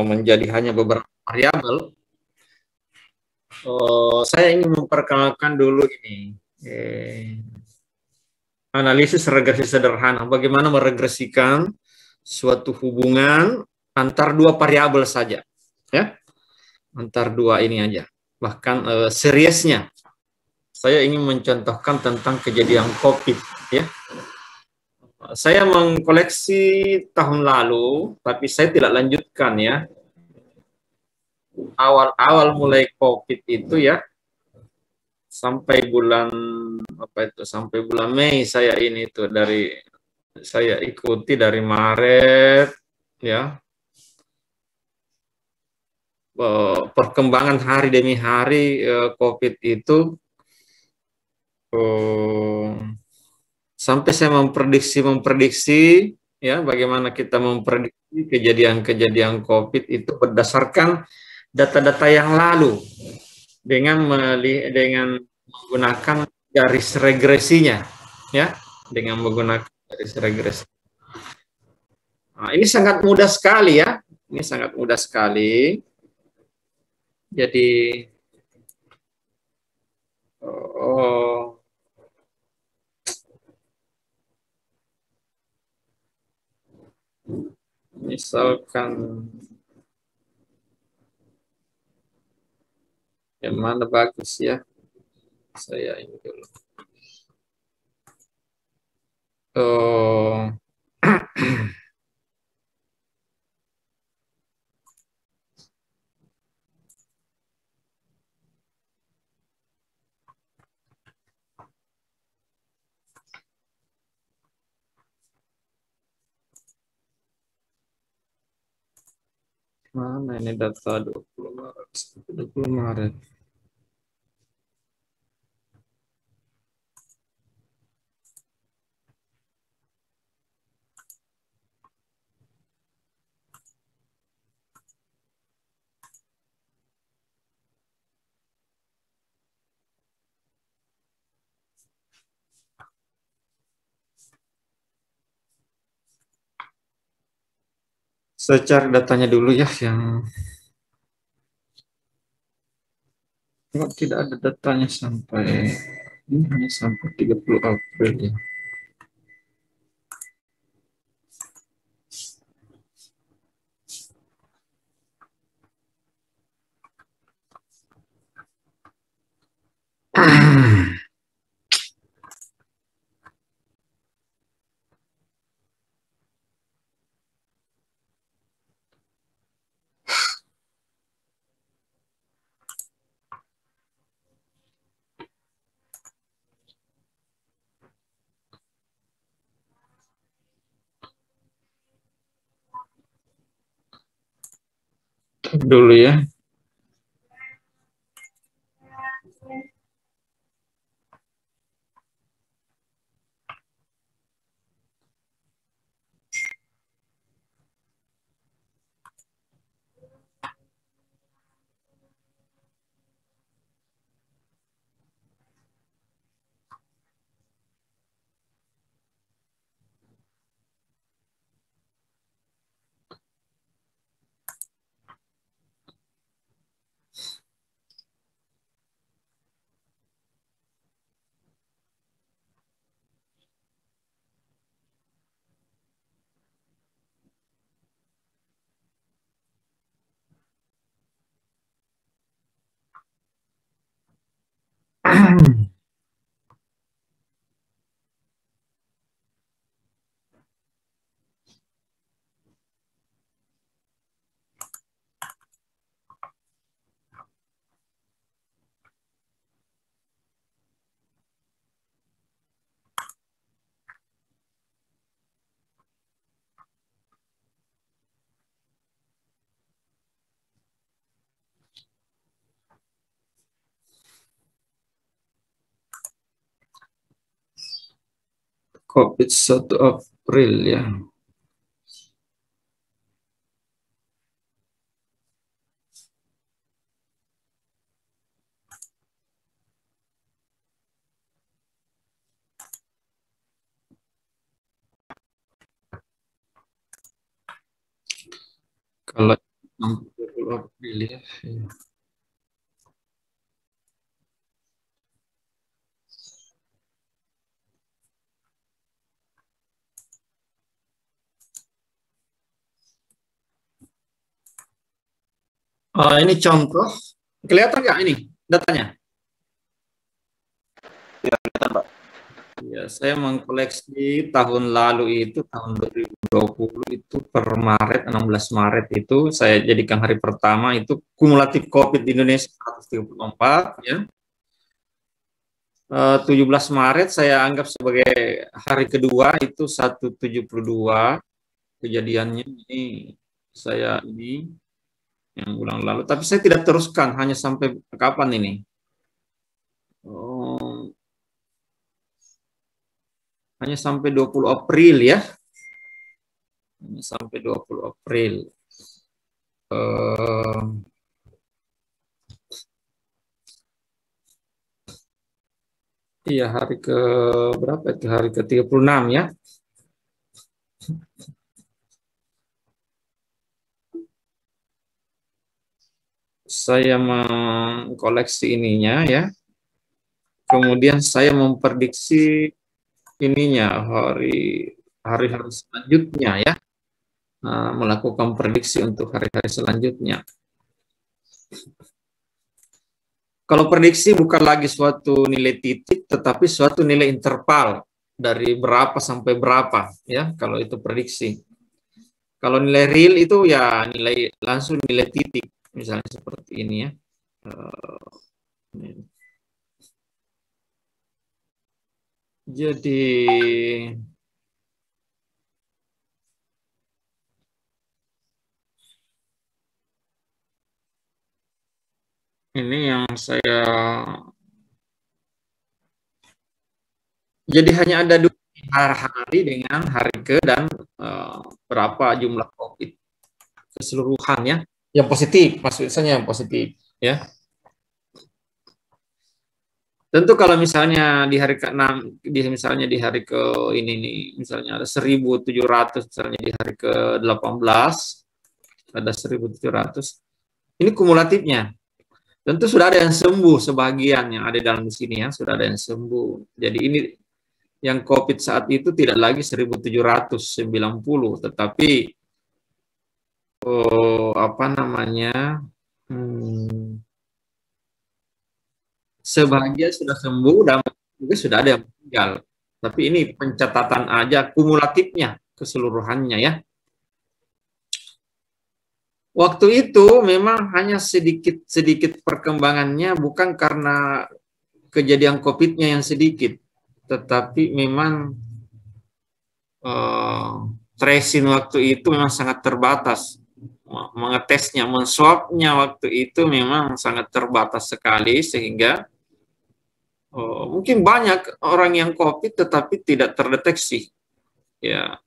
menjadi hanya beberapa variabel, saya ingin memperkenalkan dulu ini analisis regresi sederhana. Bagaimana meregresikan suatu hubungan antar dua variabel saja, ya, antar dua ini aja. Bahkan seriesnya, saya ingin mencontohkan tentang kejadian COVID, ya. Saya mengkoleksi tahun lalu, tapi saya tidak lanjutkan, ya. Awal-awal mulai COVID itu, ya, sampai bulan apa itu? Sampai bulan Mei saya ini tuh saya ikuti dari Maret, ya, perkembangan hari demi hari COVID itu, eh, sampai saya memprediksi, ya, bagaimana kita memprediksi kejadian-kejadian COVID itu berdasarkan data-data yang lalu dengan menggunakan garis regresinya, ya, dengan menggunakan garis regresi. Nah, ini sangat mudah sekali, ya, ini sangat mudah sekali. Jadi, oh, misalkan yang mana bagus, ya, saya ini dulu. Oh, mana ini data 20 Maret? 20 Maret. Saya cari datanya dulu, ya, yang tidak ada datanya sampai ini, hanya sampai 30 April, ya. Dulu, ya. COVID 1 April, ya. Kalau ya. Ini contoh. Kelihatan nggak ini datanya? Ya, kelihatan, Pak. Ya, saya mengkoleksi tahun lalu itu, tahun 2020 itu per Maret, 16 Maret itu saya jadikan hari pertama itu kumulatif COVID di Indonesia 134 ya. 17 Maret saya anggap sebagai hari kedua itu 172 kejadiannya ini saya ini yang bulan lalu, tapi saya tidak teruskan hanya sampai kapan ini? Oh, hanya sampai 20 April ya. Hanya sampai 20 April. Iya, hari ke berapa itu? Hari ke 36 ya. Saya mengkoleksi ininya ya. Kemudian saya memprediksi ininya hari-hari selanjutnya ya. Melakukan prediksi untuk hari-hari selanjutnya. Kalau prediksi bukan lagi suatu nilai titik, tetapi suatu nilai interval dari berapa sampai berapa ya. Kalau itu prediksi. Kalau nilai real itu ya nilai langsung nilai titik, misalnya seperti ini ya. Jadi ini yang saya, jadi hanya ada dua hari dengan hari ke dan berapa jumlah COVID keseluruhan ya. Yang positif, maksudnya yang positif ya. Tentu kalau misalnya di hari ke-6, misalnya di hari ke ini nih, misalnya ada 1.700, misalnya di hari ke-18 ada 1.700. Ini kumulatifnya. Tentu sudah ada yang sembuh sebagian yang ada dalam sini ya, sudah ada yang sembuh. Jadi ini yang COVID saat itu tidak lagi 1.790, tetapi apa namanya? Sebagian sudah sembuh dan juga sudah ada yang meninggal. Tapi ini pencatatan aja kumulatifnya keseluruhannya ya. Waktu itu memang hanya sedikit perkembangannya, bukan karena kejadian COVID-nya yang sedikit, tetapi memang tracing waktu itu memang sangat terbatas. Mengetesnya, menswabnya waktu itu memang sangat terbatas sekali, sehingga mungkin banyak orang yang COVID tetapi tidak terdeteksi. Ya,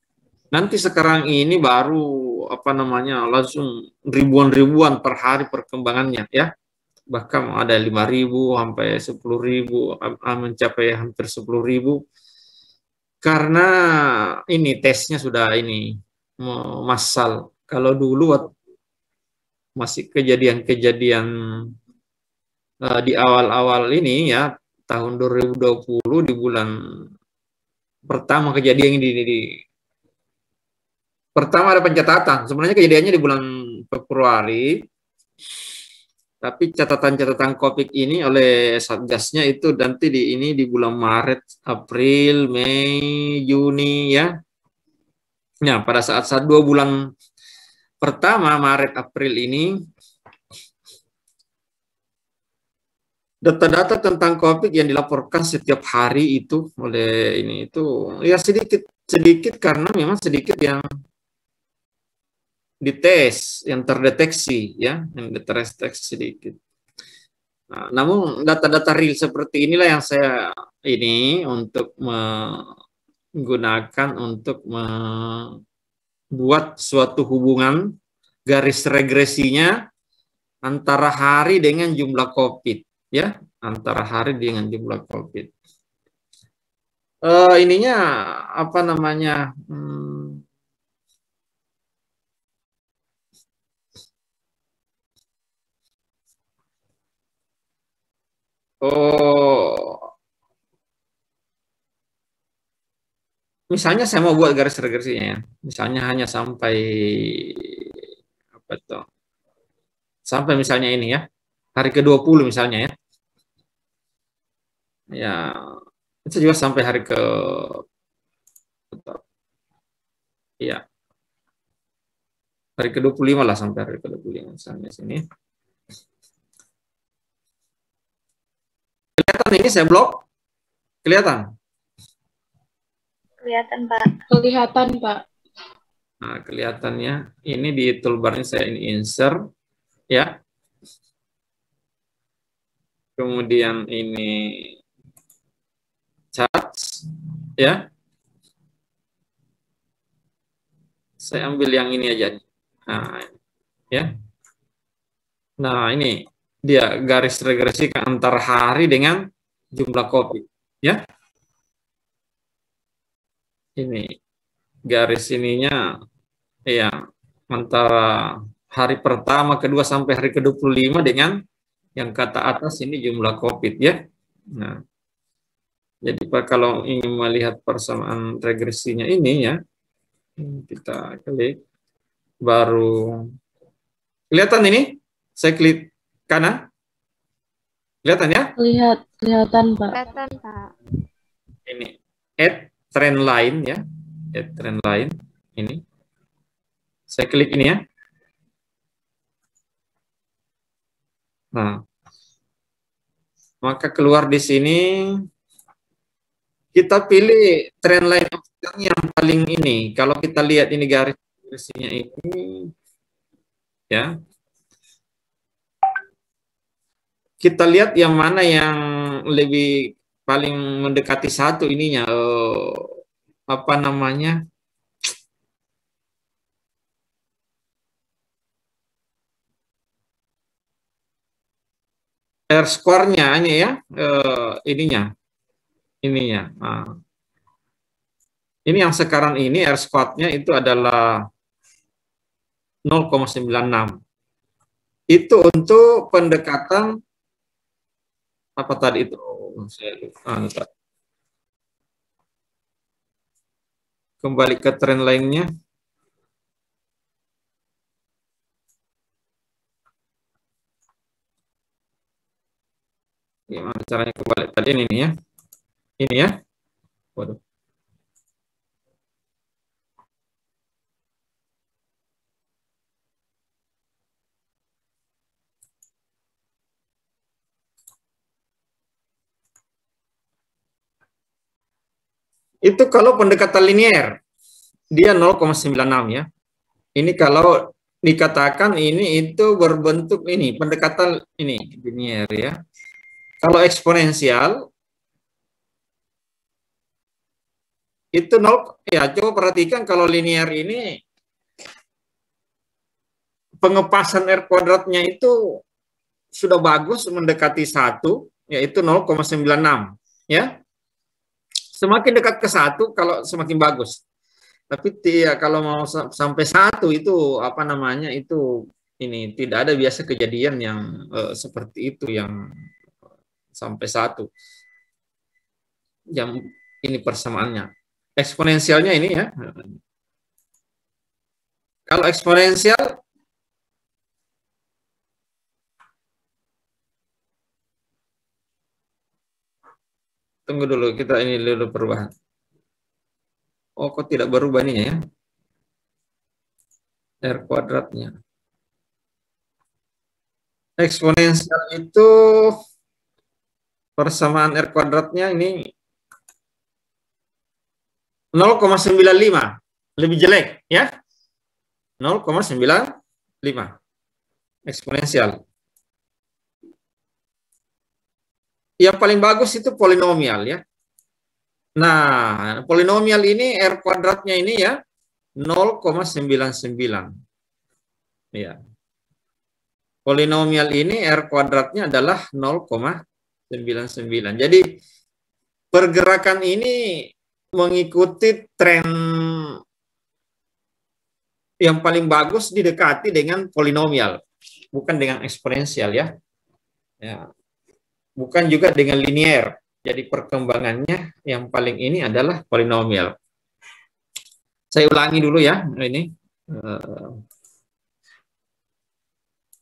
nanti sekarang ini baru apa namanya langsung ribuan per hari perkembangannya ya. Bahkan ada 5.000 sampai 10.000, mencapai hampir 10.000 karena ini tesnya sudah ini massal. Kalau dulu masih kejadian-kejadian di awal-awal ini ya, tahun 2020 di bulan pertama kejadian pertama ada pencatatan. Sebenarnya kejadiannya di bulan Februari, tapi catatan-catatan COVID ini oleh Satgasnya itu nanti di bulan Maret, April, Mei, Juni ya. Nah, pada saat 2 bulan pertama Maret April ini, data-data tentang COVID yang dilaporkan setiap hari itu oleh ini itu ya sedikit karena memang sedikit yang dites, yang terdeteksi ya, yang terdeteksi sedikit. Nah, namun data-data real seperti inilah yang saya ini untuk menggunakan untuk membuat suatu hubungan garis regresinya antara hari dengan jumlah COVID ya, antara hari dengan jumlah COVID. Ininya apa namanya? Oh, misalnya saya mau buat garis regresinya ya. Misalnya hanya sampai apa tuh? Sampai misalnya ini ya. Hari ke-20 misalnya ya. Ya, itu juga sampai hari ke ya, hari ke-25 lah sampai hari ke-25 misalnya sini. Kelihatan ini saya blok? Kelihatan? Kelihatan, Pak. Kelihatan, Pak. Nah, kelihatannya ini di toolbarnya saya ini insert ya. Kemudian ini charts ya. Saya ambil yang ini aja. Nah, ya. Nah, ini dia garis regresi antara hari dengan jumlah kopi ya. Ini garis ininya ya antara hari pertama, kedua sampai hari ke-25 dengan yang kata atas ini jumlah COVID ya. Nah, jadi kalau ingin melihat persamaan regresinya ini ya, kita klik baru kelihatan ini. Saya klik kanan. Kelihatan ya? Kelihatan, Pak. Kelihatan, Pak. Ini add trend line ya. Add trend line ini. Saya klik ini ya. Nah, maka keluar di sini kita pilih trend line yang paling ini. Kalau kita lihat ini garisnya ini ya. Kita lihat yang mana yang lebih paling mendekati satu ininya apa namanya? R square-nya ini ya, ininya. Nah, ini yang sekarang ini R square-nya itu adalah 0,96. Itu untuk pendekatan apa tadi itu? Saya lupa. Kembali ke tren lainnya. Gimana caranya kembali tadi ini ya? Ini ya. Waduh. Itu kalau pendekatan linear, dia 0,96 ya. Ini kalau dikatakan ini itu berbentuk ini, pendekatan ini, linear ya. Kalau eksponensial, itu 0, ya coba perhatikan kalau linear ini, pengepasan R kuadratnya itu sudah bagus mendekati 1, yaitu 0,96 ya. Semakin dekat ke 1 kalau semakin bagus. Tapi kalau mau sampai 1 itu apa namanya itu ini tidak ada biasa kejadian yang seperti itu yang sampai 1. Yang ini persamaannya. Eksponensialnya ini ya. Kalau eksponensial tunggu dulu, kita ini dulu perubahan. Oh, kok tidak berubah ini ya? R kuadratnya. Eksponensial itu persamaan R kuadratnya ini 0,95. Lebih jelek ya. 0,95. Eksponensial. Yang paling bagus itu polinomial ya. Nah, polinomial ini R kuadratnya ini ya 0,99. Ya. Polinomial ini R kuadratnya adalah 0,99. Jadi pergerakan ini mengikuti tren yang paling bagus didekati dengan polinomial, bukan dengan eksponensial ya. Ya. bukan juga dengan linier. Jadi perkembangannya yang paling ini adalah polinomial. Saya ulangi dulu ya ini.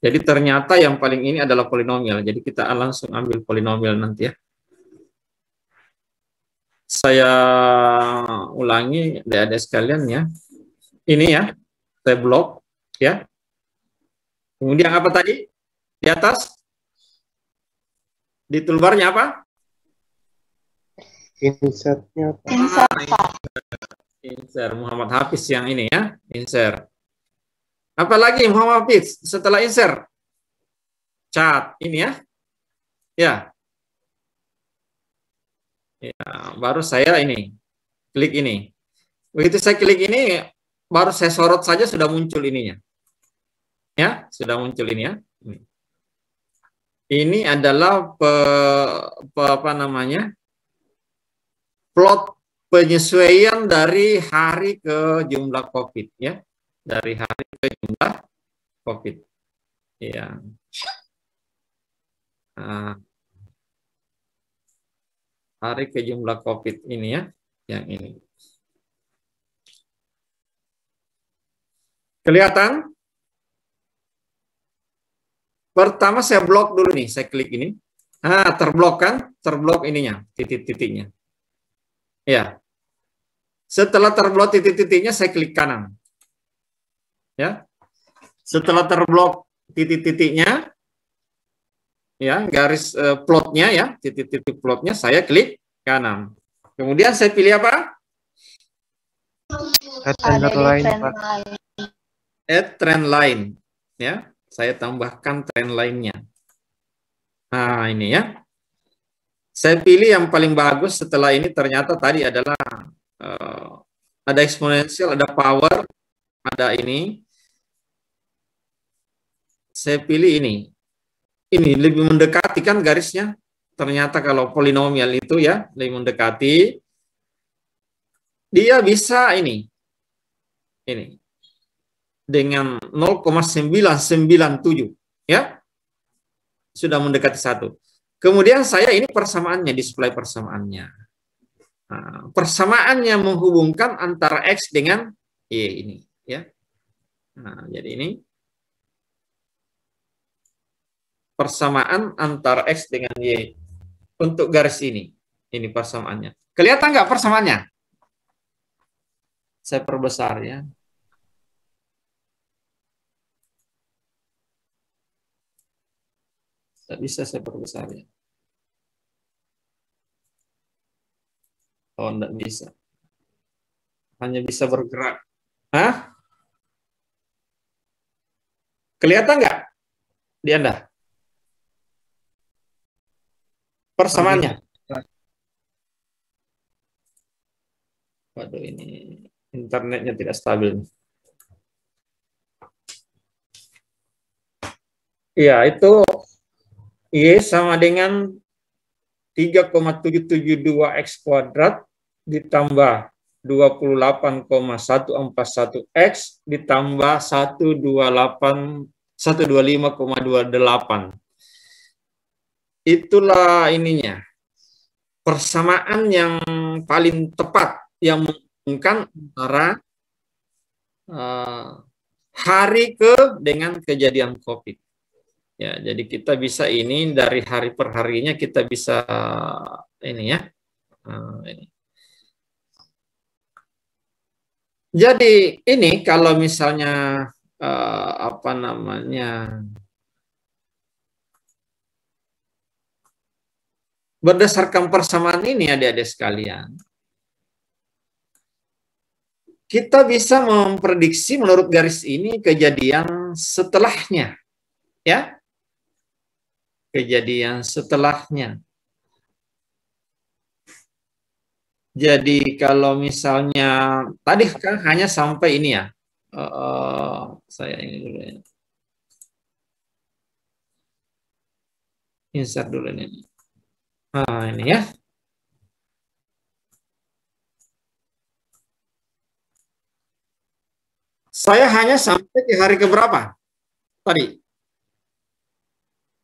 Jadi ternyata yang paling ini adalah polinomial. Jadi kita langsung ambil polinomial nanti ya. Saya ulangi adik-adik sekalian ya. Ini ya, saya blok ya. Kemudian apa tadi? Di atas? Di toolbarnya apa? Insertnya Pak. Insert, Pak. Insert Muhammad Hafiz yang ini ya, insert. Apalagi Muhammad Hafiz setelah insert? Cat ini ya. Ya. Ya, baru saya ini klik ini. Begitu saya klik ini, baru saya sorot saja sudah muncul ininya. Ya, sudah muncul ini ya. Ini adalah apa namanya? Plot penyesuaian dari hari ke jumlah COVID ya. Dari hari ke jumlah COVID. Ya. Nah, hari ke jumlah COVID ini ya, yang ini. Kelihatan? Pertama saya blok dulu nih, saya klik ini. Ah, terblok kan? Terblok ininya, titik-titiknya. Ya. Setelah terblok titik-titiknya, saya klik kanan. Ya. Setelah terblok titik-titiknya, ya, garis plotnya ya, titik-titik plotnya, saya klik kanan. Kemudian saya pilih apa? Add trend line, Pak. Add trend line. Ya, saya tambahkan trend line-nya. Nah, ini ya. Saya pilih yang paling bagus setelah ini ternyata tadi adalah ada eksponensial, ada power, ada ini. Saya pilih ini. Ini lebih mendekati kan garisnya. Ternyata kalau polinomial itu ya, lebih mendekati. Dia bisa ini. Ini. Dengan 0,997. Ya. Sudah mendekati 1. Kemudian saya ini persamaannya, display persamaannya. Nah, persamaannya menghubungkan antara X dengan Y ini. Ya. Nah, jadi ini. Persamaan antara X dengan Y. Untuk garis ini. Ini persamaannya. Kelihatan nggak persamaannya? Saya perbesar ya. Tidak bisa saya perbesar ya. Oh, tidak bisa. Hanya bisa bergerak. Hah? Kelihatan nggak di Anda? Persamaannya. Waduh, ini internetnya tidak stabil. Iya, itu Y sama dengan 3,772 X kuadrat ditambah 28,141 X ditambah 125,28. Itulah ininya. Persamaan yang paling tepat yang menghubungkan antara hari ke dengan kejadian COVID. Ya, jadi kita bisa ini dari hari per harinya kita bisa ini ya. Ini. Jadi ini kalau misalnya apa namanya berdasarkan persamaan ini adik-adik sekalian, kita bisa memprediksi menurut garis ini kejadian setelahnya, ya. Kejadian setelahnya. Jadi kalau misalnya tadi kan hanya sampai ini ya, saya ini dulu ya. Insert dulu ini. Nah, ini ya. Saya hanya sampai ke hari keberapa? Tadi.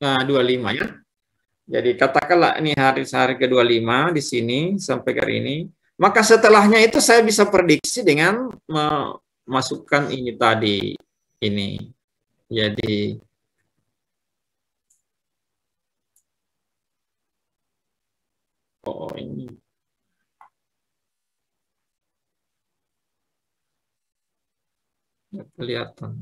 Nah, 25 ya. Jadi katakanlah ini hari ke-25 di sini sampai hari ini. Maka setelahnya itu saya bisa prediksi dengan memasukkan ini tadi. Ini. Jadi ini. Nggak kelihatan.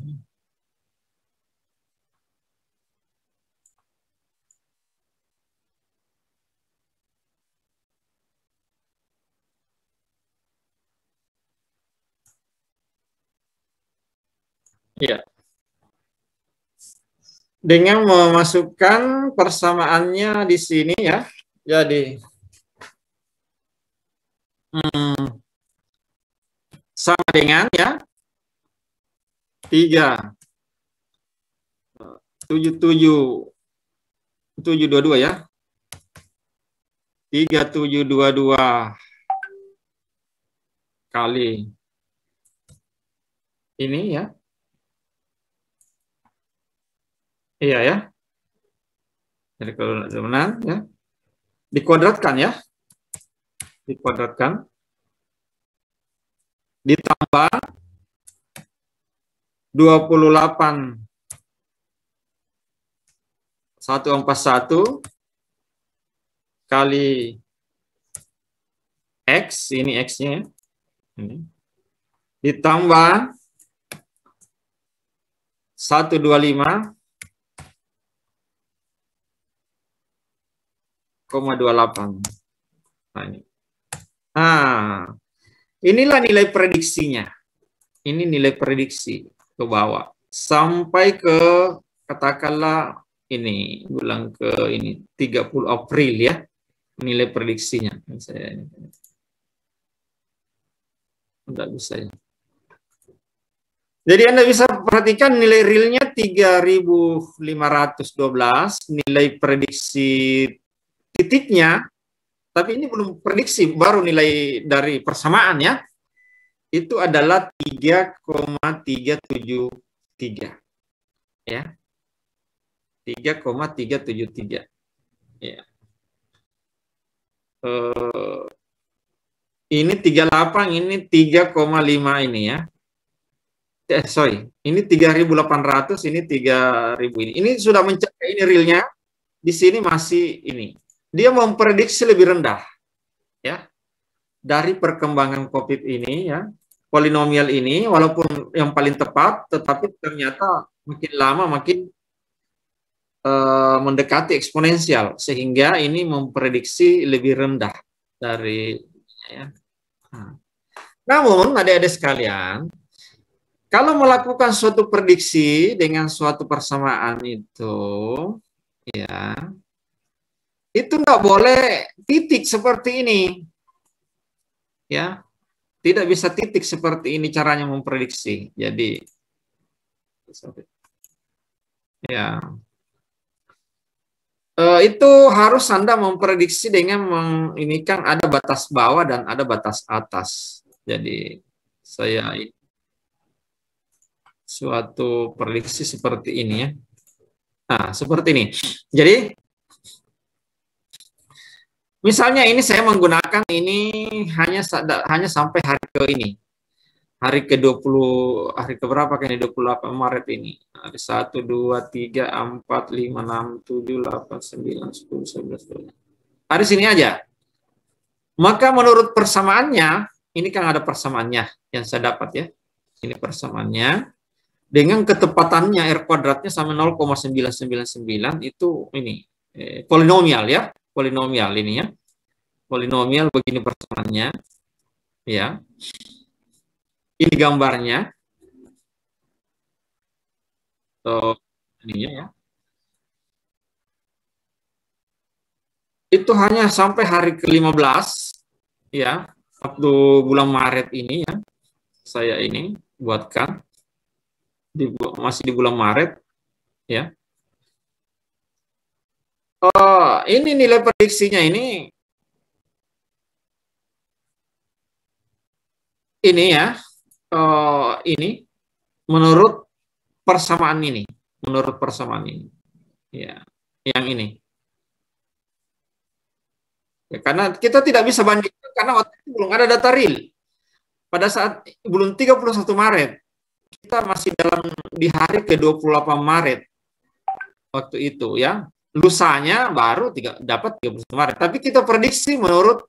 Ya. Dengan memasukkan persamaannya di sini ya. Jadi sama dengan ya 722 ya. 3722 kali ini ya. Iya ya. Jadi kalau benar ya. Dikuadratkan ya. Dikuadratkan. Ditambah 28 141 kali X, ini X-nya. Ini. Ditambah 125,28. Nah, ini. Nah, inilah nilai prediksinya. Ini nilai prediksi ke bawah. Sampai ke, katakanlah, ini, ulang ke ini, 30 April ya. Nilai prediksinya. Saya ini. Tidak bisa ya. Jadi Anda bisa perhatikan nilai realnya 3.512, nilai prediksi titiknya, tapi ini belum prediksi, baru nilai dari persamaan ya. Itu adalah 3,373. Ya. 3,373. Ya. Ini 38, ini 3,5 ini ya. Sorry, ini 3.800, ini 3.000 ini. Ini sudah mencapai ini realnya. Di sini masih ini. Dia memprediksi lebih rendah. Ya. Dari perkembangan COVID ini ya. Polinomial ini walaupun yang paling tepat, tetapi ternyata makin lama makin mendekati eksponensial sehingga ini memprediksi lebih rendah dari ya. Namun adik-adik sekalian, kalau melakukan suatu prediksi dengan suatu persamaan itu, ya, itu nggak boleh titik seperti ini, ya, tidak bisa titik seperti ini caranya memprediksi. Jadi, ya, itu harus Anda memprediksi dengan menginikan ada batas bawah dan ada batas atas. Jadi, saya suatu prediksi seperti ini ya. Nah, seperti ini. Jadi, misalnya ini saya menggunakan ini hanya sampai hari ke ini. Hari ke-20, hari keberapa kan ini? 28 Maret ini. Hari 1, 2, 3, 4, 5, 6, 7, 8, 9, 10, 11, 12. Hari sini aja. Maka menurut persamaannya, ini kan ada persamaannya yang saya dapat ya. Ini persamaannya. Dengan ketepatannya R kuadratnya sama 0,999 itu ini polinomial ya, polinomial ini ya, polinomial begini persamaannya ya. Ini gambarnya, so, ini ya. Itu hanya sampai hari ke-15 ya, waktu bulan Maret ini ya, saya ini buatkan. Masih di bulan Maret ya. Ini nilai prediksinya ini ya. Ini menurut persamaan ini, ya. Yang ini. Ya, karena kita tidak bisa bandingkan karena waktu itu belum ada data real. Pada saat belum 31 Maret, kita masih di hari ke-28 Maret waktu itu ya. Lusanya baru dapat 31 Maret. Tapi kita prediksi menurut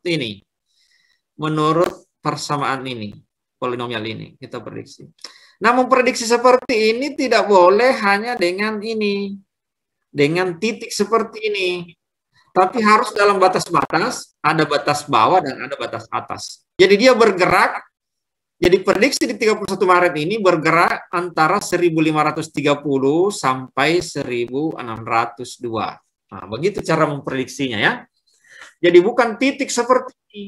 persamaan ini, polinomial ini kita prediksi. Nah, memprediksi seperti ini tidak boleh hanya dengan titik seperti ini. Tapi harus dalam batas-batas, ada batas bawah dan ada batas atas. Jadi dia bergerak, jadi prediksi di 31 Maret ini bergerak antara 1530 sampai 1602. Nah, begitu cara memprediksinya ya. Jadi bukan titik seperti ini.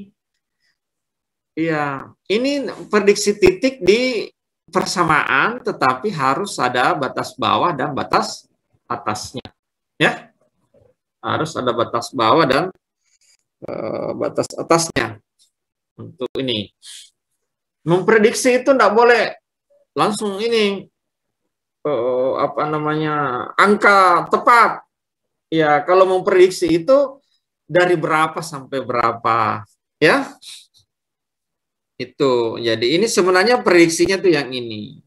Iya, ini prediksi titik di persamaan, tetapi harus ada batas bawah dan batas atasnya. Ya, harus ada batas bawah dan batas atasnya untuk ini. Memprediksi itu tidak boleh langsung angka tepat. Ya, kalau memprediksi itu dari berapa sampai berapa, ya. Itu. Jadi ini sebenarnya prediksinya tuh yang ini.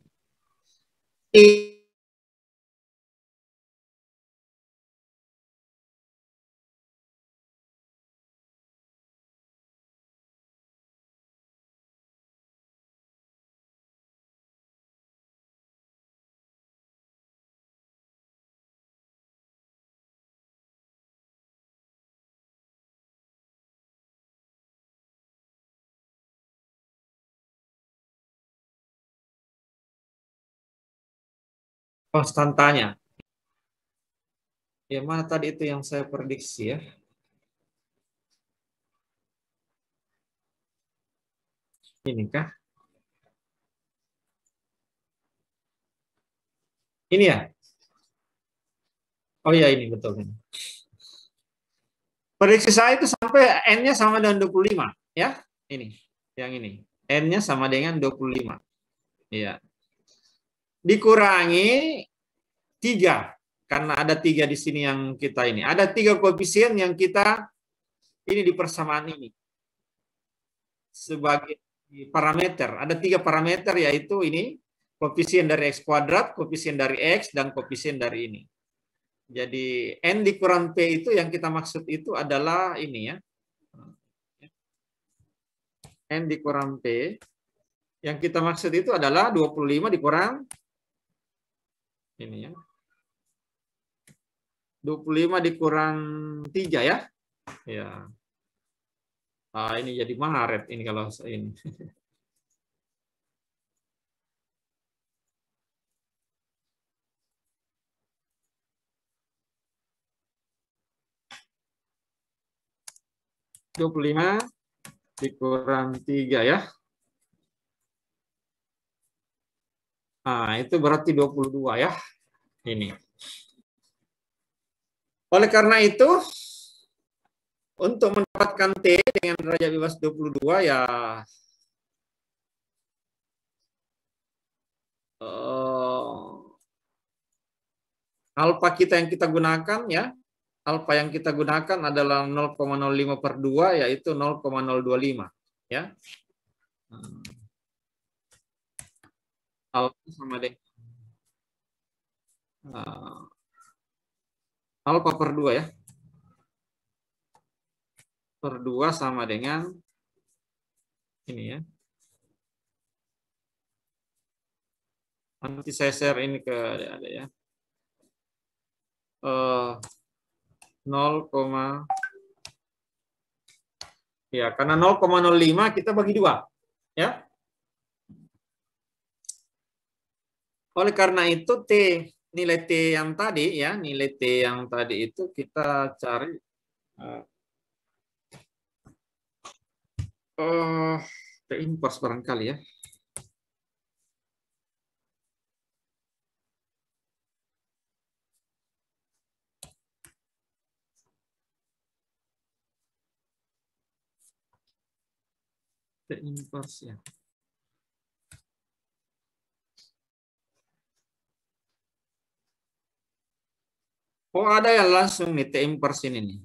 Konstantanya. Ya, mana tadi itu yang saya prediksi ya? Ini kah? Ini ya? Oh ya, ini betul. Prediksi saya itu sampai N-nya sama dengan 25. Ya, ini. Yang ini. N-nya sama dengan 25. Iya. Dikurangi 3. Karena ada 3 di sini yang kita ini. Ada 3 koefisien yang kita ini di persamaan ini. Sebagai parameter. Ada 3 parameter yaitu ini. Koefisien dari X kuadrat, koefisien dari X, dan koefisien dari ini. Jadi N dikurang P itu yang kita maksud itu adalah ini ya. N dikurang P. Yang kita maksud itu adalah 25 dikurang ini ya. 25 dikurang 3 ya. Ya. Ah, ini jadi Maret ini kalau ini. Dua puluh lima dikurang 3 ya. Nah, itu berarti 22 ya. Ini. Oleh karena itu, untuk mendapatkan T dengan derajat bebas 22 ya alfa kita yang kita gunakan ya, alfa yang kita gunakan adalah 0,05 per 2 yaitu 0,025 ya. Alfa sama dengan alfa per 2 ya. Per 2 sama dengan ini ya. Nanti saya share ini ke adik-adik ya. 0, ya karena 0,05 kita bagi 2 ya. Oleh karena itu nilai T yang tadi ya, nilai T yang tadi itu kita cari T inverse barangkali ya. T inverse ya. Oh, ada yang langsung nih T inverse ini nih.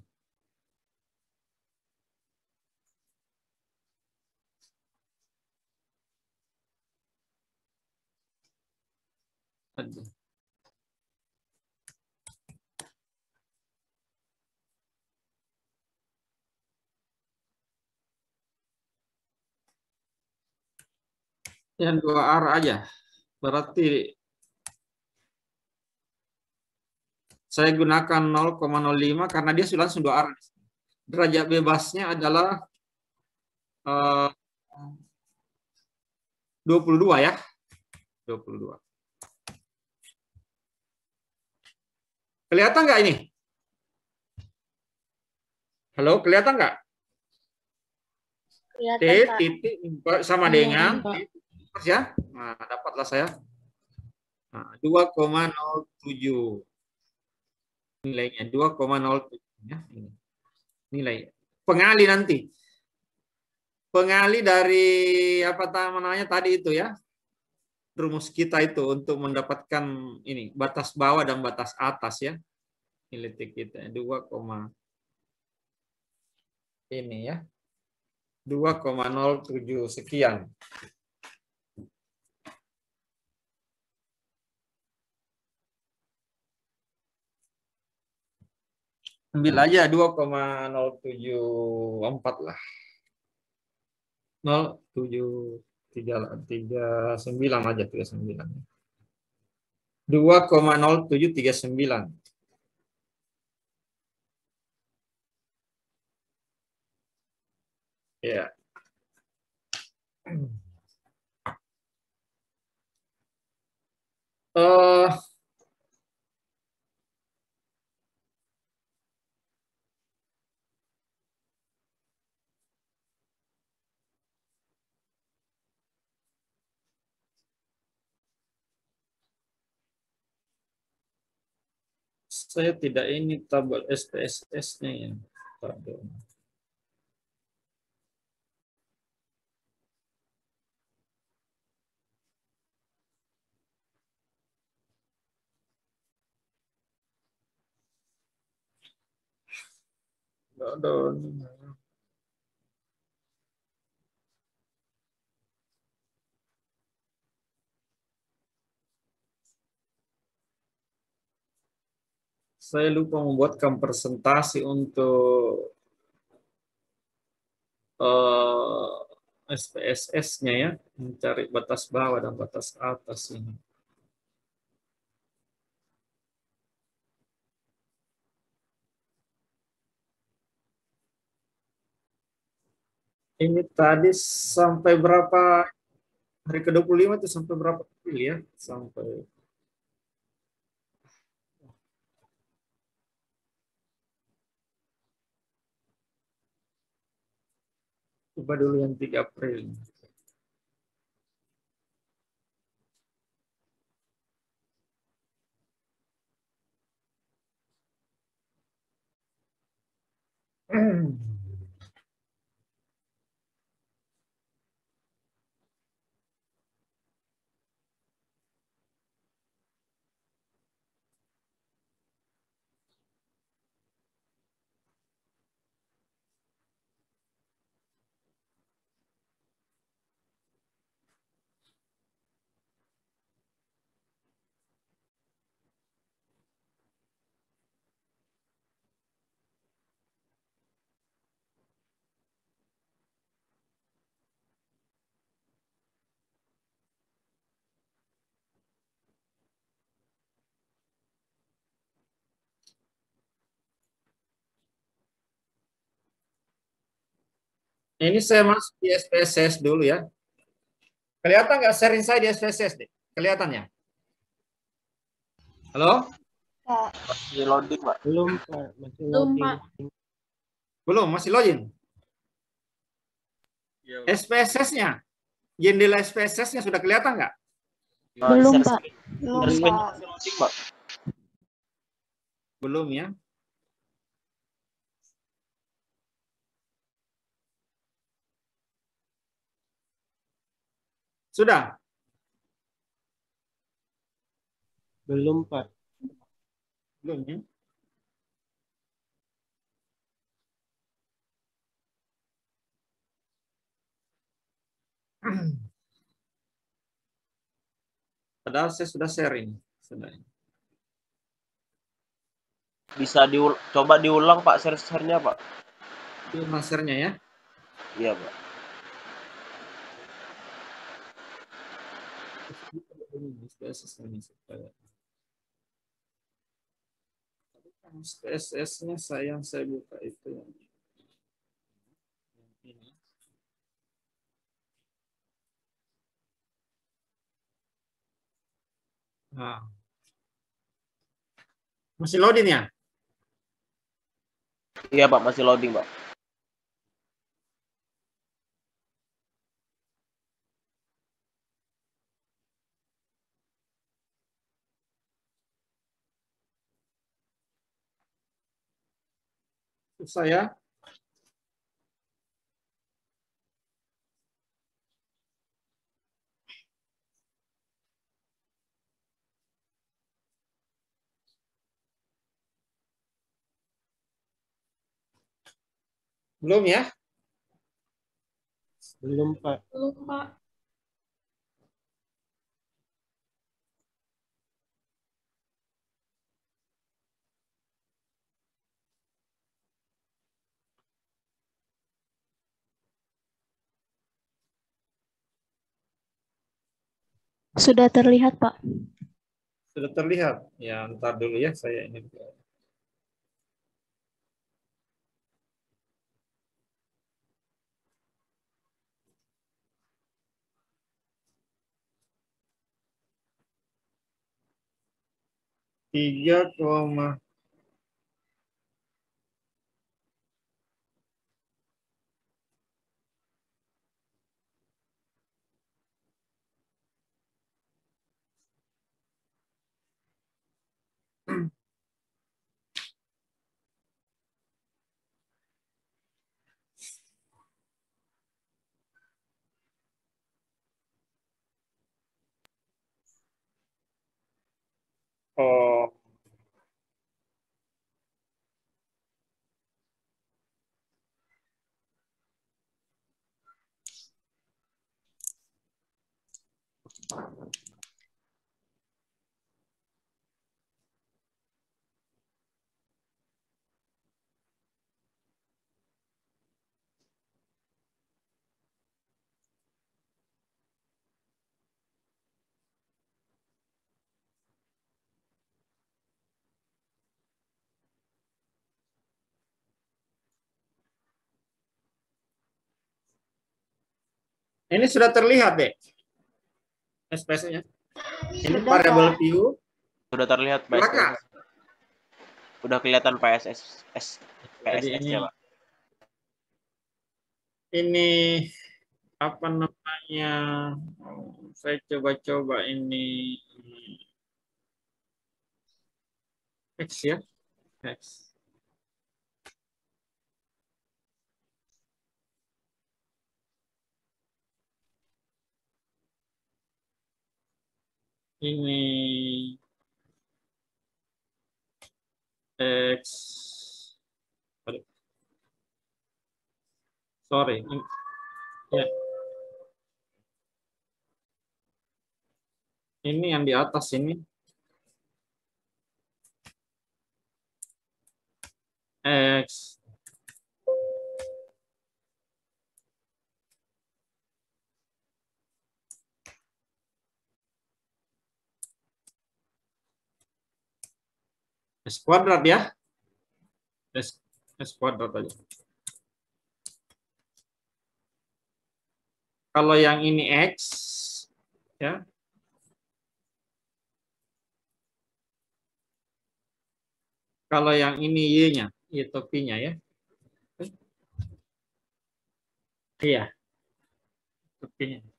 Aduh. Yang dua arah aja. Berarti saya gunakan 0,05 karena dia sudah langsung dua arah. Derajat bebasnya adalah 22 ya. 22. Kelihatan nggak ini? Halo, kelihatan nggak? T Kelihatan, Pak. titik sama Kelihatan, dengan Pak. ya. Nah, dapatlah saya. Nah, 2,07 nilainya 2,07 ya. Ini. Nilai pengali nanti. Pengali dari apa namanya tadi itu ya. Rumus kita itu untuk mendapatkan ini batas bawah dan batas atas ya. Nilai T kita 2, ini ya. 2,07 sekian. Ambil aja 2,074 lah. 0,739 aja 39. 2,0739. Ya. Saya tidak ini tabel SPSS-nya ya. Pardon. Pardon. Saya lupa membuatkan presentasi untuk SPSS-nya ya, mencari batas bawah dan batas atas ini. Ini tadi sampai berapa hari ke-25 itu sampai berapa April ya? Sampai coba dulu yang 3 April. Ini saya masuk di SPSS dulu ya. Kelihatan nggak sharing saya di SPSS deh? Kelihatannya? Halo? Masih loading, Pak. Belum, Pak. Masih Belum, loading. Pak. Belum, masih login. SPSS-nya, jendela SPSS-nya sudah kelihatan nggak? Belum, Pak. Belum, Pak. Loading, Pak. Belum ya. Sudah? Belum, Pak. Belum ya. Padahal saya sudah sharing. Sudah. Bisa coba diulang Pak share-nya Pak. Itu masternya ya. Iya Pak. SPSS-nya saya buka itu yang ini. Nah. Masih loading ya? Iya Pak, masih loading Pak. Susah ya? Belum ya? Belum Pak. Belum, Pak. Sudah terlihat, Pak. Sudah terlihat. Ya, ntar dulu ya saya ini. Tiga koma oh, ini sudah terlihat deh. SPS-nya. Ini Sudah, variabel Pak. view. Sudah terlihat Belakang. PSS. Udah kelihatan Jadi PSS ini ya Pak. ini apa namanya? Saya coba-coba ini X ya. X. Ini X. Aduh, sorry. Ya. Ini yang di atas ini. X. S kuadrat ya. S kuadrat aja. Kalau yang ini X, ya. Kalau yang ini Y-nya, Y topinya ya. Iya, topinya.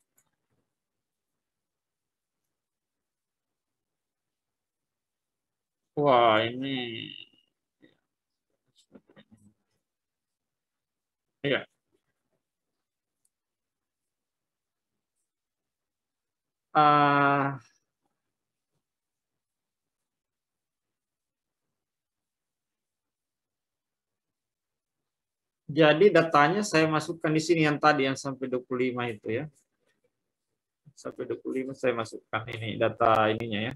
Wah, ini. Iya. Uh, Jadi datanya saya masukkan di sini yang tadi yang sampai 25 itu ya. Sampai 25 saya masukkan ini data ininya ya.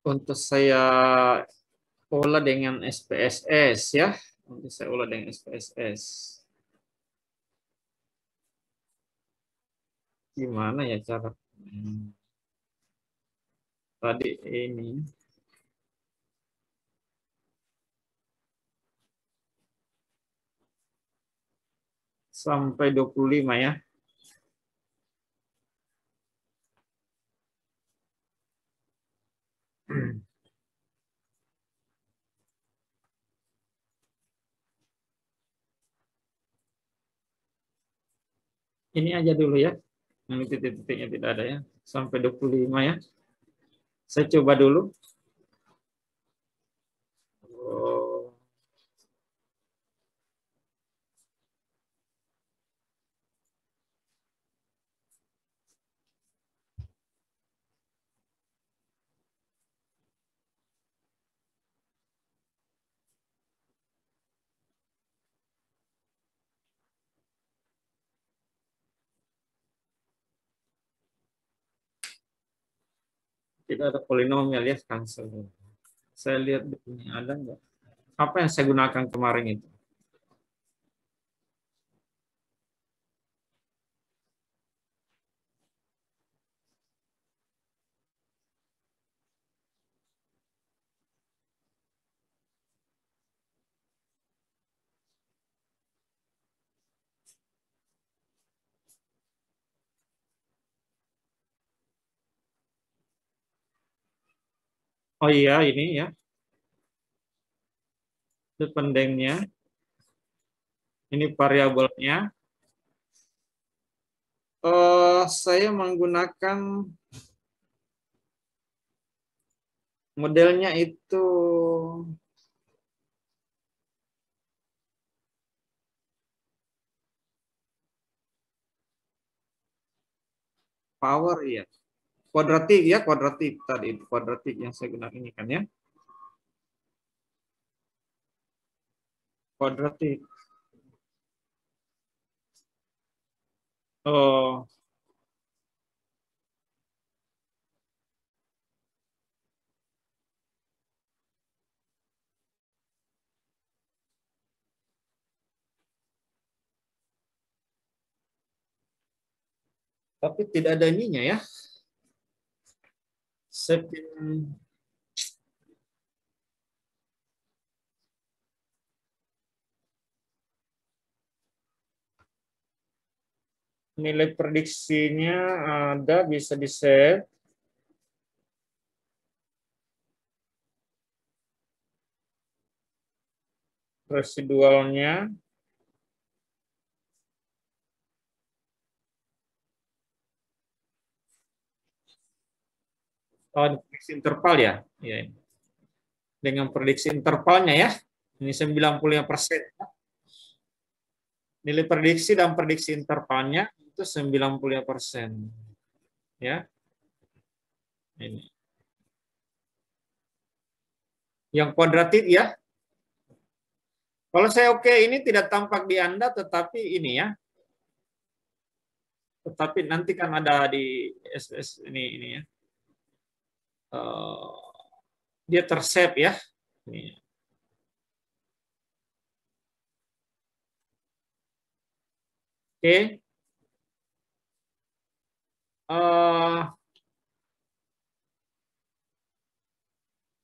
Untuk saya olah dengan SPSS ya. Untuk saya olah dengan SPSS. Gimana ya cara? Tadi ini. Sampai 25 ya. Ini aja dulu ya. Ini titik-titiknya tidak ada ya. Sampai 25 ya. Saya coba dulu. Oh. Tidak ada polinomial ya, cancel. Saya lihat ini ada nggak? Apa yang saya gunakan kemarin itu? Oh iya, ini ya. Dependentnya. Ini variabelnya. Saya menggunakan modelnya itu power ya. Kuadratik ya, kuadratik tadi kuadratik yang saya gunakan ini kan ya. Kuadratik. Oh, tapi tidak ada ininya ya. Sepin nilai prediksinya ada, bisa di-save. Residualnya prediksi interval ya. Ya. Dengan prediksi intervalnya ya. Ini 95%. Nilai prediksi dan prediksi intervalnya itu 95%. Ya. Ini. Yang kuadratik ya. Kalau saya oke, ini tidak tampak di Anda, tetapi ini ya. Tetapi nanti kan ada di SS ini ya. Dia tersave ya. Ini. Oke.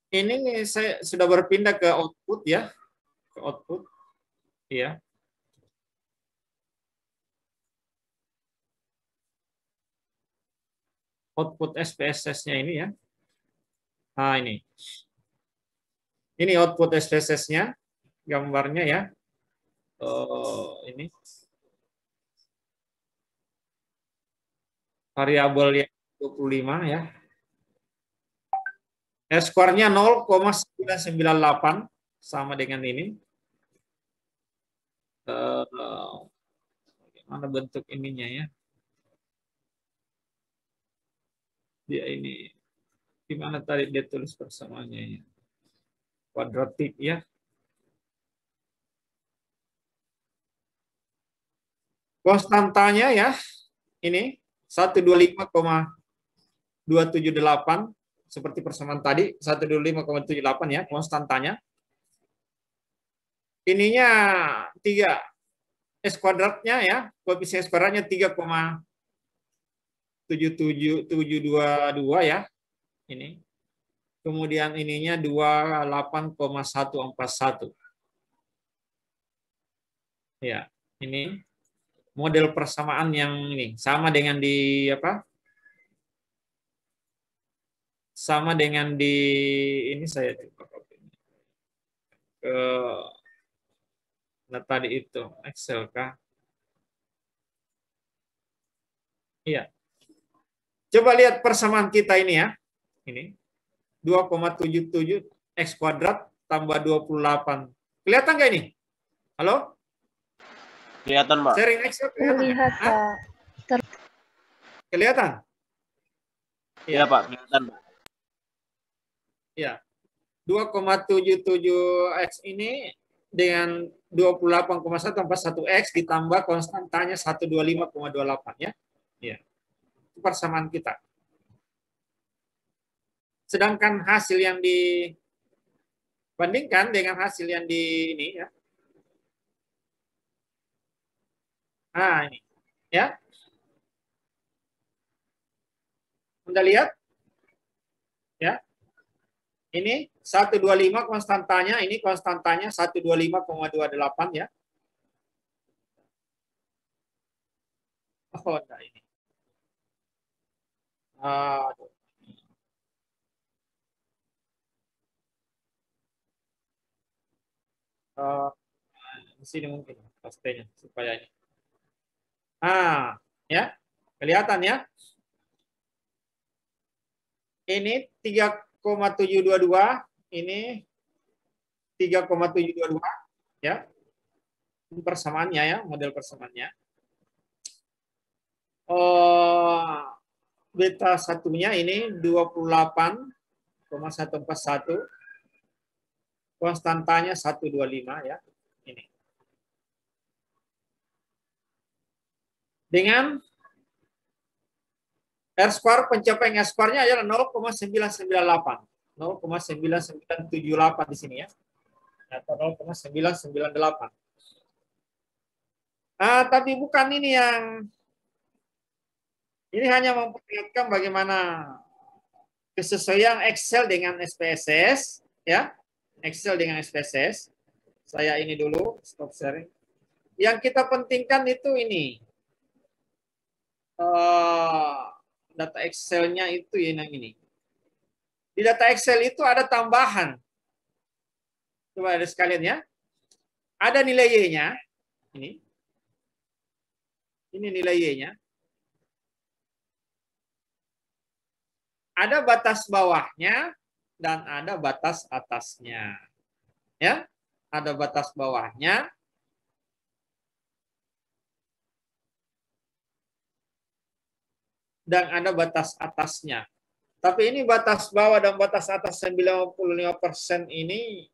Ini saya sudah berpindah ke output ya. Ke output. Ya. Output SPSS-nya ini ya. Nah, ini. Ini output SPSS-nya, gambarnya ya. Ini. Variabel yang 25 ya. Square-nya 0,998 sama dengan ini. Bagaimana bentuk ininya ya? Dia ini gimana tadi dia tulis persamaannya ya? Kuadratik ya. Konstantanya ya. ini 125,278 seperti persamaan tadi 125,78 ya konstantanya. Ininya 3 S kuadratnya ya, koefisien S kuadratnya 3,7722 ya. Ini. Kemudian ininya 28,141. Ya, ini model persamaan yang ini sama dengan di apa? Sama dengan di ini saya coba ke nah tadi itu Excel kah? Iya. Coba lihat persamaan kita ini ya. Ini 2,77 X kuadrat tambah 28. Kelihatan nggak ini? Halo? Kelihatan, Pak. Sharing Excel kelihatan Terlihat, nggak? Pak. Kelihatan? Iya, Pak, kelihatan, Pak. Ya. 2,77X ini dengan 28,141X ditambah konstantanya 125,28 ya. Ya. Itu persamaan kita. Sedangkan hasil yang dibandingkan dengan hasil yang di ini ya. Nah, ini. Ya. Anda lihat? Ya. Ini 125 konstantanya, ini konstantanya 125,28 ya. Oh, enggak ini. Aduh. Di sini mungkin pastinya supaya ini. Ya. Kelihatan ya? Ini 3,722, ini 3,722 ya. Ini persamaannya ya, model persamaannya. Beta satunya ini 28,141. Konstantanya 125 ya. Ini. Dengan R square, pencapaian R square-nya adalah 0,998. 0,9978 di sini ya. Atau 0,998. Tapi bukan ini yang ini hanya memperlihatkan bagaimana kesesuaian Excel dengan SPSS ya. Excel dengan SPSS. Saya ini dulu stop sharing. Yang kita pentingkan itu ini. Data Excel-nya itu yang ini. Di data Excel itu ada tambahan. Coba ada sekalian ya. Ada nilai Y-nya. Ini. Ini nilai Y-nya. Ada batas bawahnya dan ada batas atasnya. Ya. Ada batas bawahnya. Dan ada batas atasnya. Tapi ini batas bawah dan batas atas 95% ini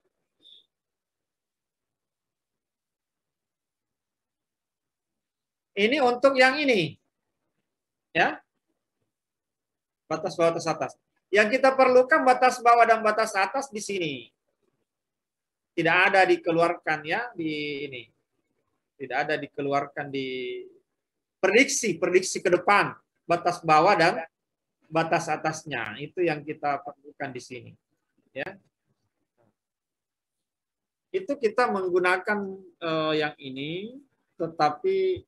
untuk yang ini. Ya. Batas bawah atas atas. Yang kita perlukan batas bawah dan batas atas di sini. Tidak ada dikeluarkan ya di ini. Tidak ada dikeluarkan di prediksi ke depan. Batas bawah dan batas atasnya. Itu yang kita perlukan di sini. Ya. Itu kita menggunakan yang ini, tetapi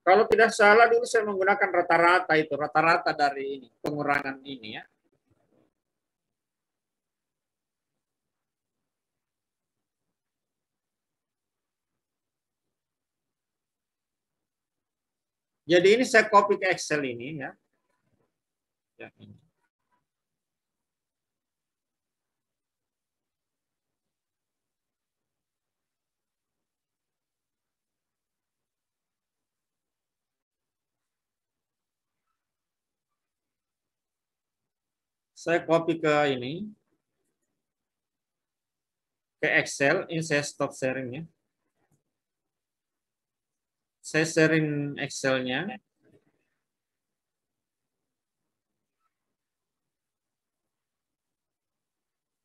kalau tidak salah dulu saya menggunakan rata-rata itu, rata-rata dari ini, pengurangan ini ya. Jadi ini saya copy ke Excel ini ya. Ya, ini. Saya copy ke ini, ke Excel. Ini saya stop sharingnya. Saya sharing Excel-nya.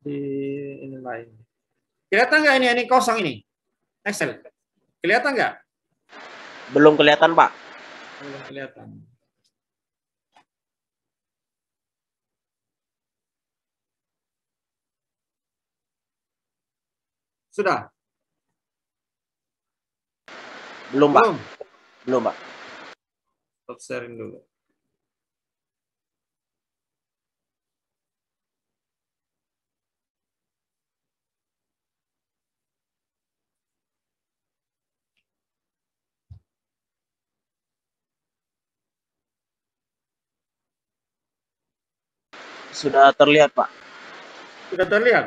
Di ini lain. Kelihatan nggak ini kosong ini? Excel. Kelihatan nggak? Belum kelihatan, Pak. Belum kelihatan. Sudah? Belum, Pak. Belum? Belum, Pak. Stop sharing dulu. Sudah terlihat, Pak. Sudah terlihat?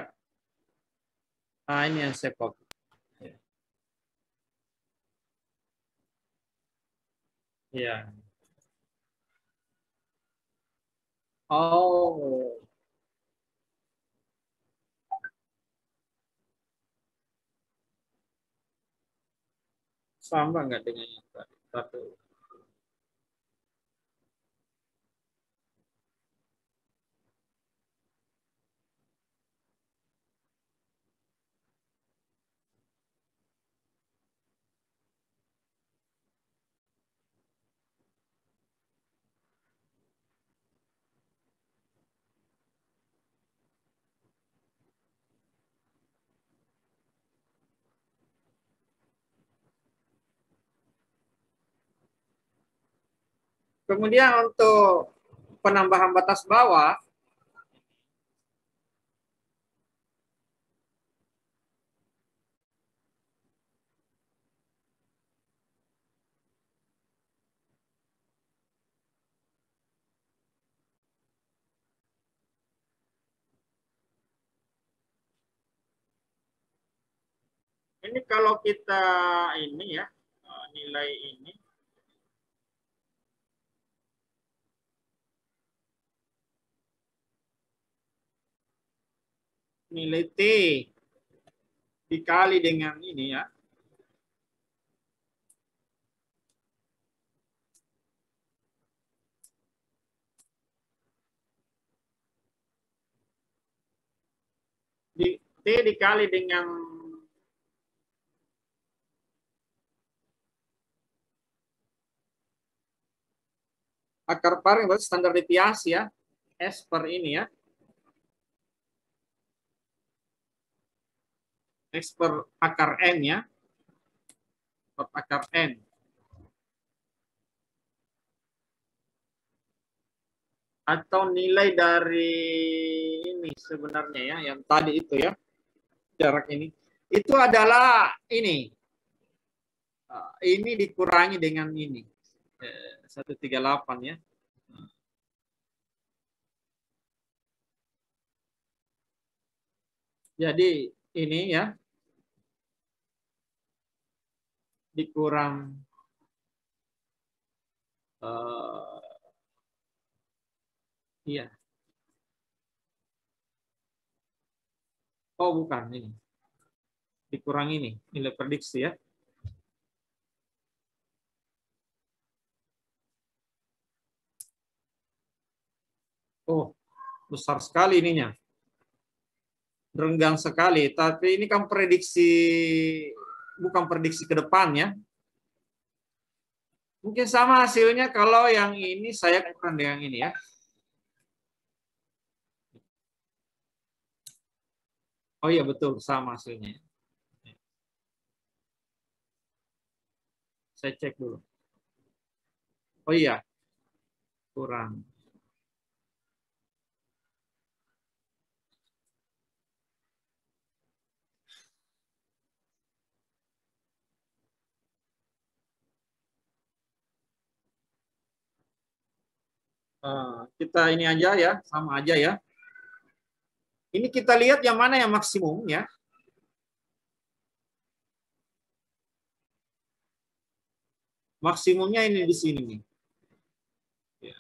Nah, ini yang saya copy. Ya. Oh. Sama nggak dengan yang tadi? Satu. Kemudian untuk penambahan batas bawah, ini kalau kita ini ya, nilai ini, nilai T dikali dengan ini ya, T dikali dengan akar par yang berarti standar deviasi ya, S per ini ya, X per akar N ya, per akar N. Atau nilai dari ini sebenarnya ya, yang tadi itu ya, jarak ini. Itu adalah ini dikurangi dengan ini. 138 ya. Jadi ini ya, dikurang iya. Oh bukan ini. Dikurang ini nilai prediksi ya. Oh, besar sekali ininya. Renggang sekali, tapi ini kan prediksi, bukan prediksi ke depan ya. Mungkin sama hasilnya kalau yang ini saya kurang dengan ini ya. Oh iya betul, sama hasilnya. Saya cek dulu. Oh iya, kurang. Kita ini aja ya, sama aja ya. Ini kita lihat yang mana yang maksimum ya. Maksimumnya ini di sini nih. Ya.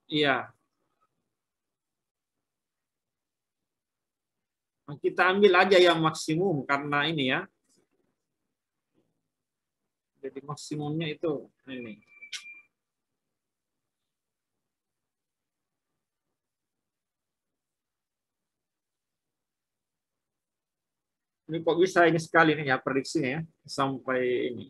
Iya. Kita ambil aja yang maksimum karena ini ya. Jadi maksimumnya itu ini. Ini kok bisa ini sekali nih ya prediksinya ya sampai ini.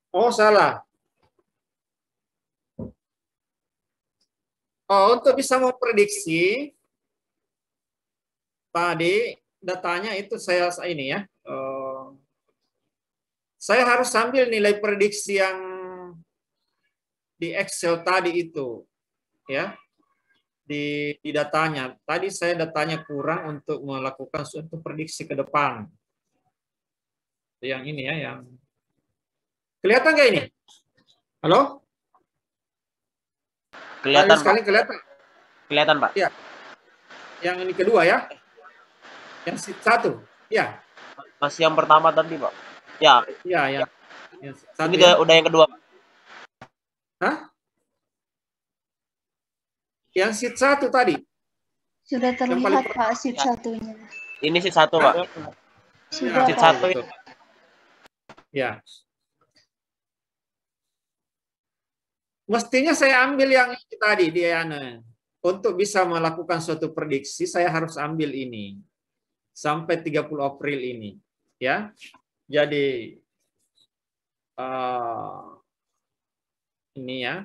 Oh, salah. Oh, untuk bisa memprediksi tadi datanya itu saya ini ya. Saya harus ambil nilai prediksi yang di Excel tadi itu ya. Di datanya. Tadi saya datanya kurang untuk melakukan suatu prediksi ke depan. Yang ini ya, yang kelihatan nggak ini? Halo? Kelihatan, sekali Pak. kelihatan. Kelihatan, Pak. Ya. Yang ini kedua ya. Yang satu. Ya. Masih yang pertama tadi, Pak. Ya. Ya, yang satu Ini ya. udah yang kedua, Pak. Hah? Yang sheet 1 tadi. Sudah terlihat Pak sheet satunya. Ini sheet 1, Pak. Sudah Sheet Pak. 1 itu. Ya. Mestinya saya ambil yang ini tadi dia untuk bisa melakukan suatu prediksi saya harus ambil ini sampai 30 April ini ya. Jadi ini ya.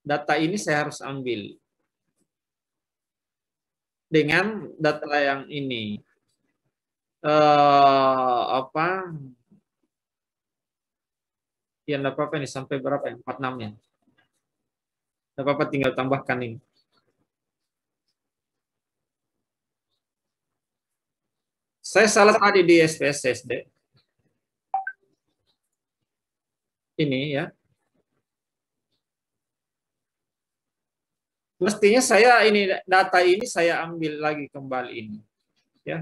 Data ini saya harus ambil dengan data yang ini. Apa? Ya, enggak apa-apa ini sampai berapa ya? 46 ya. Enggak apa-apa tinggal tambahkan ini. Saya salah tadi di SPSSD. Ini ya. Mestinya saya ini data ini saya ambil lagi kembali ini. Ya,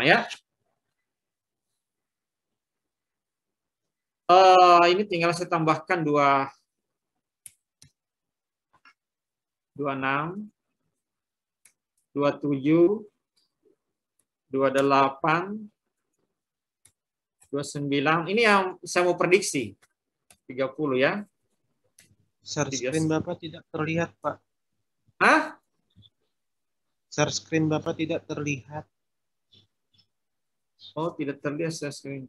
ya. Ini tinggal saya tambahkan 26, 27, 28, 29. Ini yang saya mau prediksi. 30 ya. Share screen Bapak tidak terlihat, Pak. Hah? Share screen Bapak tidak terlihat. Oh, tidak terlihat share screen.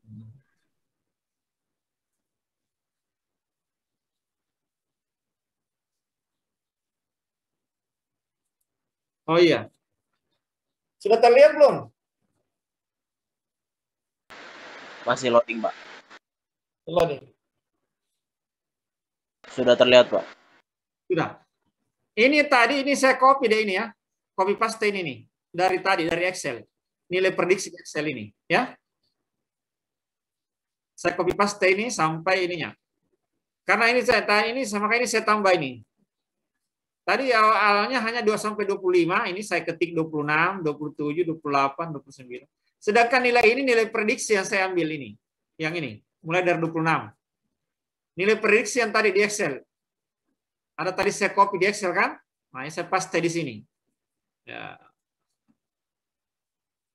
Oh iya. Sudah terlihat belum? Masih loading, Pak. Loading. Sudah terlihat, Pak. Sudah. Ini tadi ini saya copy deh ini ya. Copy paste ini nih. Dari tadi dari Excel. Nilai prediksi Excel ini, ya. Saya copy paste ini sampai ininya. Karena ini makanya ini saya tambah ini. Tadi awalnya hanya 2 sampai 25, ini saya ketik 26, 27, 28, 29. Sedangkan nilai ini nilai prediksi yang saya ambil ini. Yang ini, mulai dari 26. Nilai prediksi yang tadi di Excel. Ada tadi saya copy di Excel kan? Nah, ini saya paste di sini. Ya.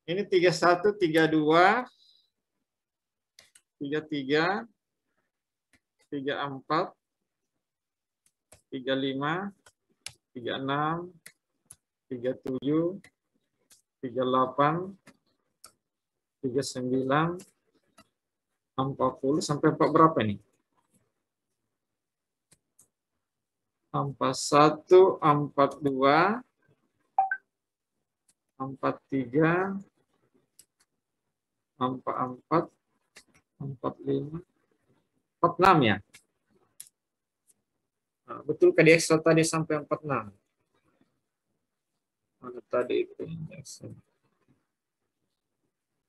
Ini 31, 32, 33, 34, 35, 36, 37, 38, 39, 40 sampai 4 berapa ini? 41, 42, 43, 44, 45, 46 ya. Nah, betul di Excel tadi sampai 46. Mana tadi itu Excel?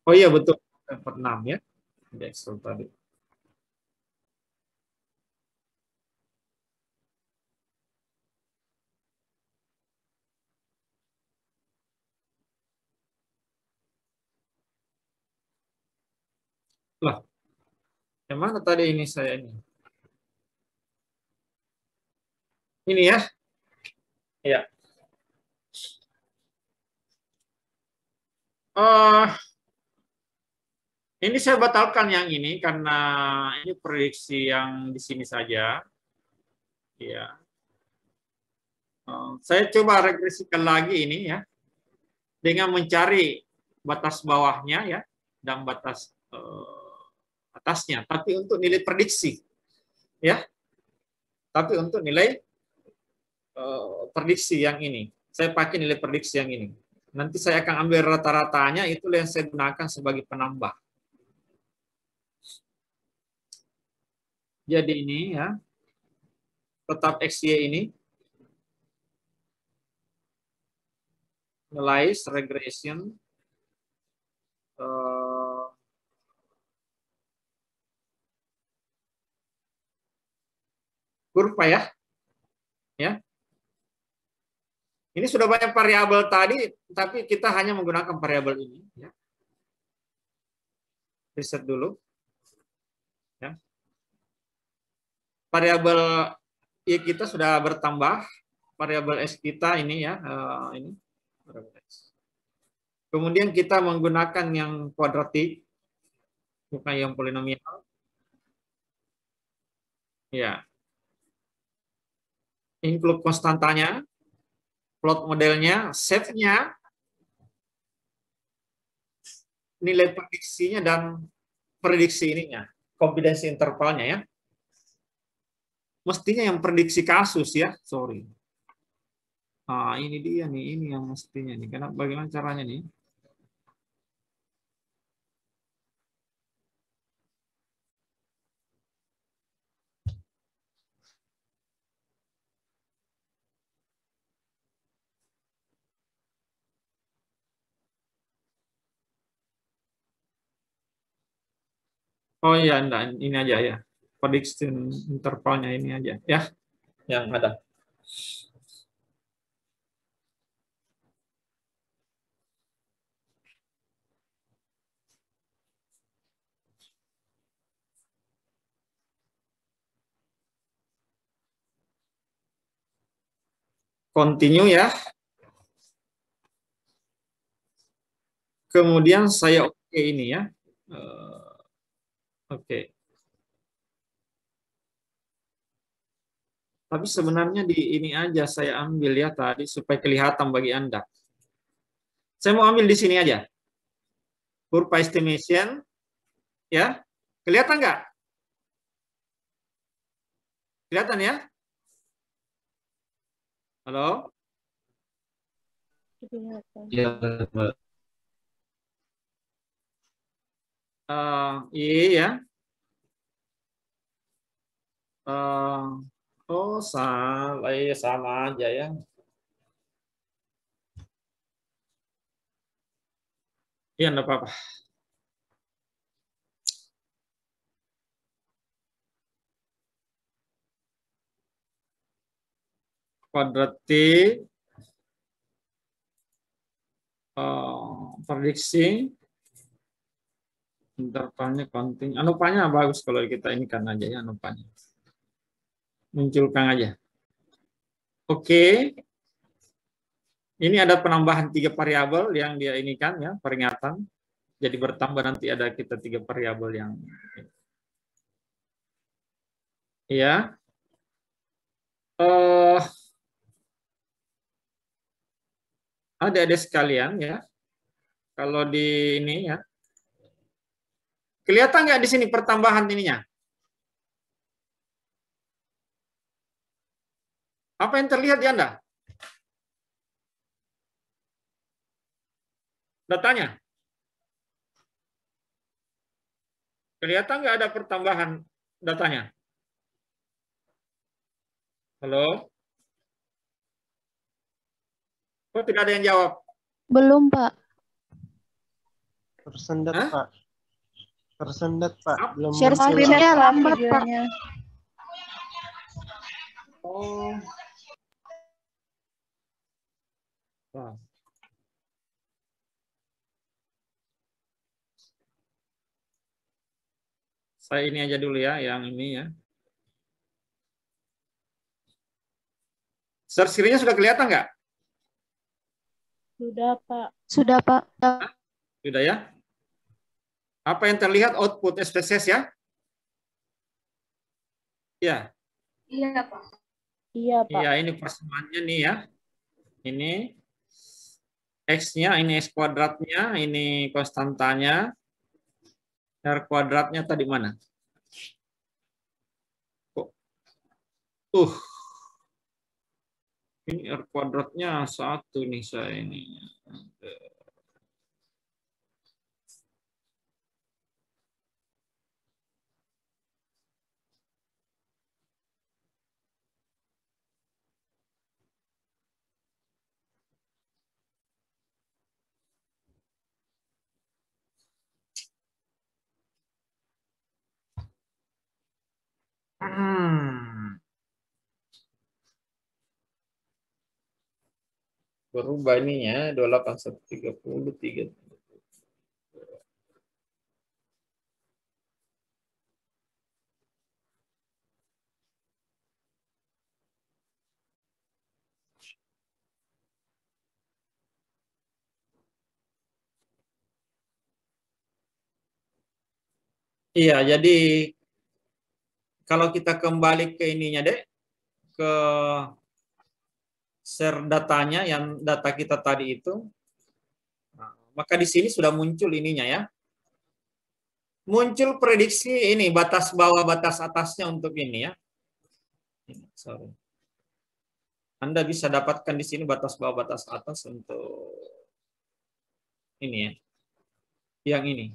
Oh iya betul 46 ya di Excel tadi. Lah, yang mana tadi ini saya ini? Ini ya. Ya. Ini saya batalkan yang ini karena ini prediksi yang di sini saja. Ya. Saya coba regresikan lagi ini ya dengan mencari batas bawahnya ya dan batas atasnya, tapi untuk nilai prediksi ya. Tapi untuk nilai prediksi yang ini, saya pakai nilai prediksi yang ini. Nanti saya akan ambil rata-ratanya, itulah yang saya gunakan sebagai penambah. Jadi ini ya, tetap XY ini, analyze regression, kurva ya. Ya. Ini sudah banyak variabel tadi, tapi kita hanya menggunakan variabel ini. Ya. Reset dulu. Ya. Variabel Y kita sudah bertambah. Variabel S kita ini ya, ini. Kemudian kita menggunakan yang kuadratik, bukan yang polinomial. Ya. Include konstantanya, plot modelnya, save-nya, nilai prediksinya dan prediksi ininya, confidence intervalnya ya. Mestinya yang prediksi kasus ya, sorry. Ah, ini dia nih, ini yang mestinya nih. Karena bagaimana caranya nih? Oh iya, enggak, ini aja ya. Prediction intervalnya ini aja ya, yang ada. Continue ya. Kemudian saya oke ini ya. Oke. Tapi sebenarnya di ini aja saya ambil ya tadi supaya kelihatan bagi Anda. Saya mau ambil di sini aja. Kurva estimation ya. Kelihatan nggak? Kelihatan ya? Halo? Kelihatan. Iya. Oh, salah. Iya, sama aja ya. Iya, enggak apa-apa. Kuadratik. Prediksi. Intervalnya counting. Anupanya bagus kalau kita ini kan aja ya anupanya. Munculkan aja. Oke. Ini ada penambahan 3 variabel yang dia ini kan ya, peringatan. Jadi bertambah nanti ada kita 3 variabel yang ya. Ada sekalian ya. Kalau di ini ya. Kelihatan nggak di sini pertambahan ininya? Apa yang terlihat di Anda? Datanya. Kelihatan nggak ada pertambahan datanya? Halo? Kok tidak ada yang jawab? Belum, Pak. Tersendat, Hah? Pak. Tersendat, Pak. Belum Share muncul. screen-nya lambat, Pak. Oh. Wah. Saya ini aja dulu ya, yang ini ya. Share screen-nya sudah kelihatan nggak? Sudah, Pak. Sudah, Pak. Sudah ya? Apa yang terlihat output SPSS ya? Ya. Iya, Pak. Iya, Pak. Iya, ini persamaan-nya nih ya. Ini X-nya, ini X kuadratnya, ini konstantanya. R kuadratnya tadi mana? Kok? Ini R kuadratnya 1 nih saya ini. Berubah ininya 28130 Iya, jadi kalau kita kembali ke ininya deh, ke share datanya yang data kita tadi itu, maka di sini sudah muncul ininya ya. Muncul prediksi ini batas bawah batas atasnya untuk ini ya. Sorry. Anda bisa dapatkan di sini batas bawah batas atas untuk ini ya. Yang ini.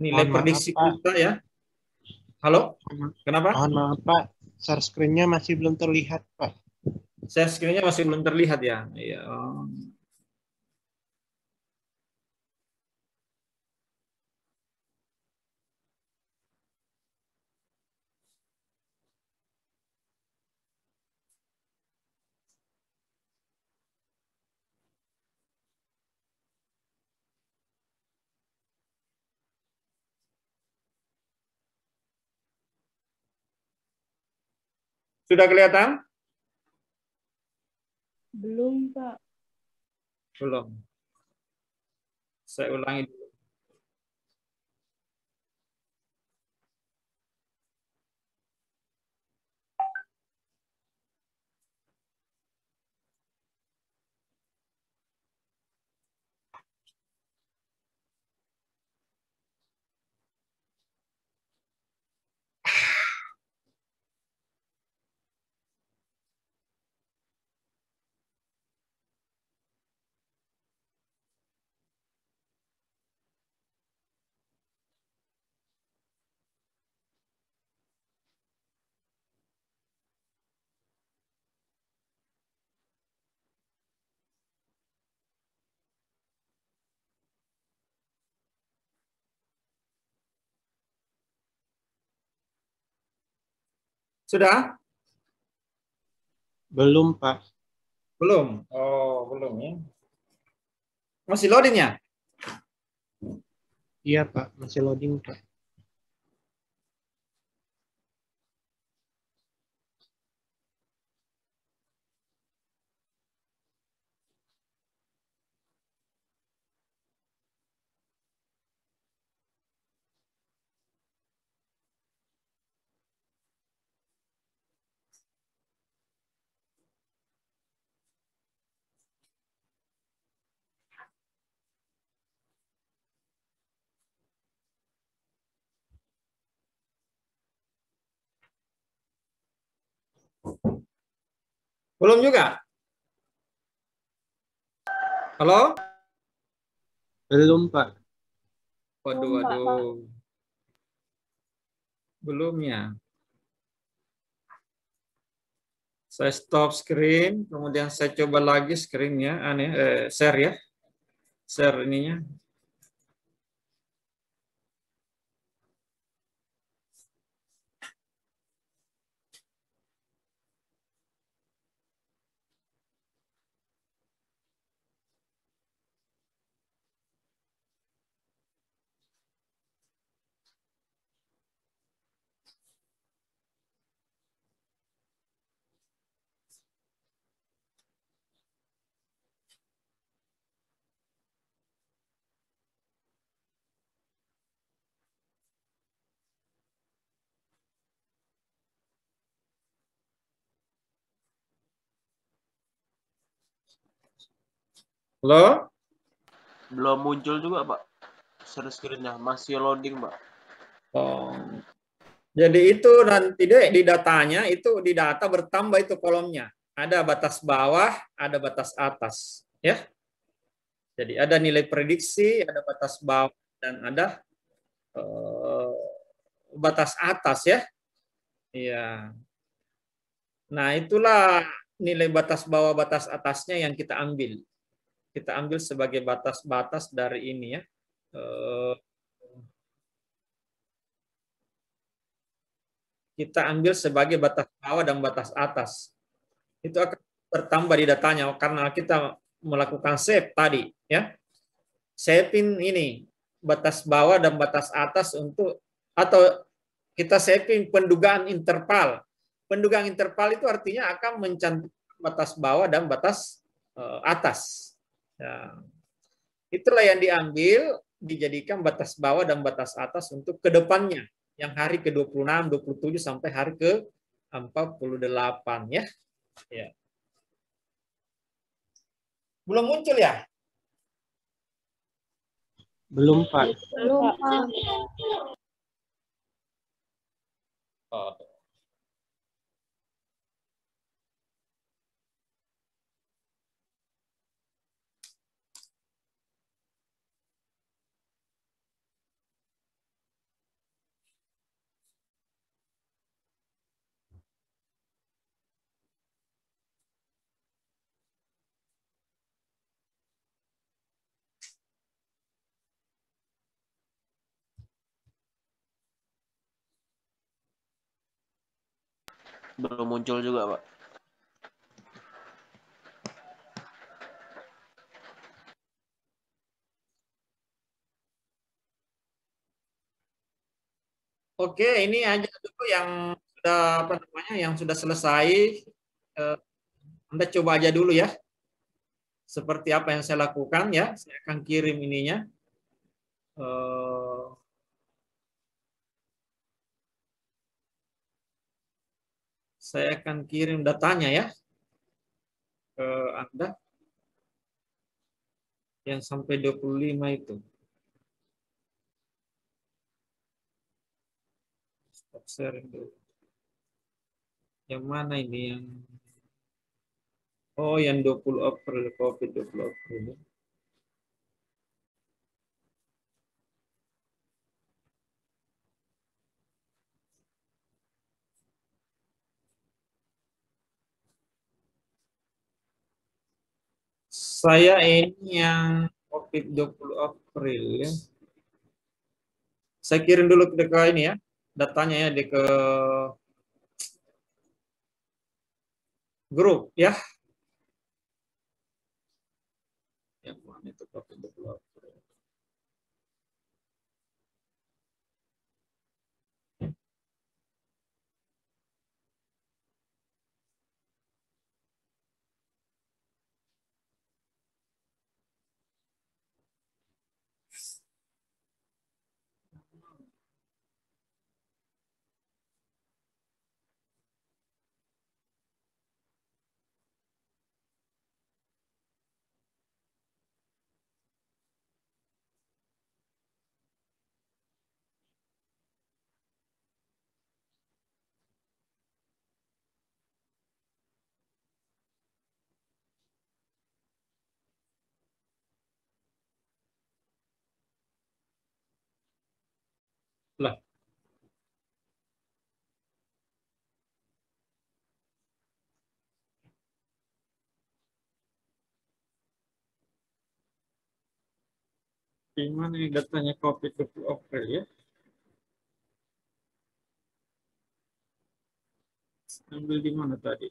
Nilai Mohon prediksi maaf, Pak. kita ya. Halo? Kenapa? Mohon maaf, Pak. Share screen-nya masih belum terlihat, Pak. Share screen-nya masih belum terlihat ya. Iya. Sudah kelihatan? Belum, Pak. Belum. Saya ulangi dulu. Sudah? Belum, Pak. Belum. Oh, belum ya. Masih loading ya? Iya, Pak. Masih loading, Pak. Belum juga? Halo? Belum, Pak. Waduh, waduh. Belum ya. Saya stop screen, kemudian saya coba lagi screen-nya, share ya. Share ininya. Halo? Belum muncul juga, Pak. Share screen-nya masih loading, Pak. Oh. Jadi itu nanti deh di datanya itu di data bertambah itu kolomnya. Ada batas bawah, ada batas atas, ya. Jadi ada nilai prediksi, ada batas bawah dan ada eh, batas atas ya. Iya. Nah, itulah nilai batas bawah batas atasnya yang kita ambil. Kita ambil sebagai batas-batas dari ini ya. Kita ambil sebagai batas bawah dan batas atas. Itu akan bertambah di datanya karena kita melakukan save tadi ya. Saving ini batas bawah dan batas atas untuk atau kita saving pendugaan interval. Pendugaan interval itu artinya akan mencantumkan batas bawah dan batas atas. Ya. Itulah yang diambil dijadikan batas bawah dan batas atas untuk kedepannya yang hari ke-26, 27 sampai hari ke-48 ya. Ya. Belum muncul ya? Belum, Pak. Belum, Pak. Oh. Belum muncul juga, Pak. Oke, ini aja dulu yang sudah apa namanya yang sudah selesai. Eh, Anda coba aja dulu ya. Seperti apa yang saya lakukan ya. Saya akan kirim ininya. Eh, saya akan kirim datanya ya ke Anda yang sampai 25 itu. Stop sharing dulu. Yang mana ini yang oh yang 20 April COVID 20 April. Saya ini yang COVID 20 April ya. Saya kirim dulu ke ini ya. Datanya ya di ke grup ya. Yang mana itu COVID 20 April. Lah, di mana ini datanya COVID 20 April ya? Ambil di mana tadi?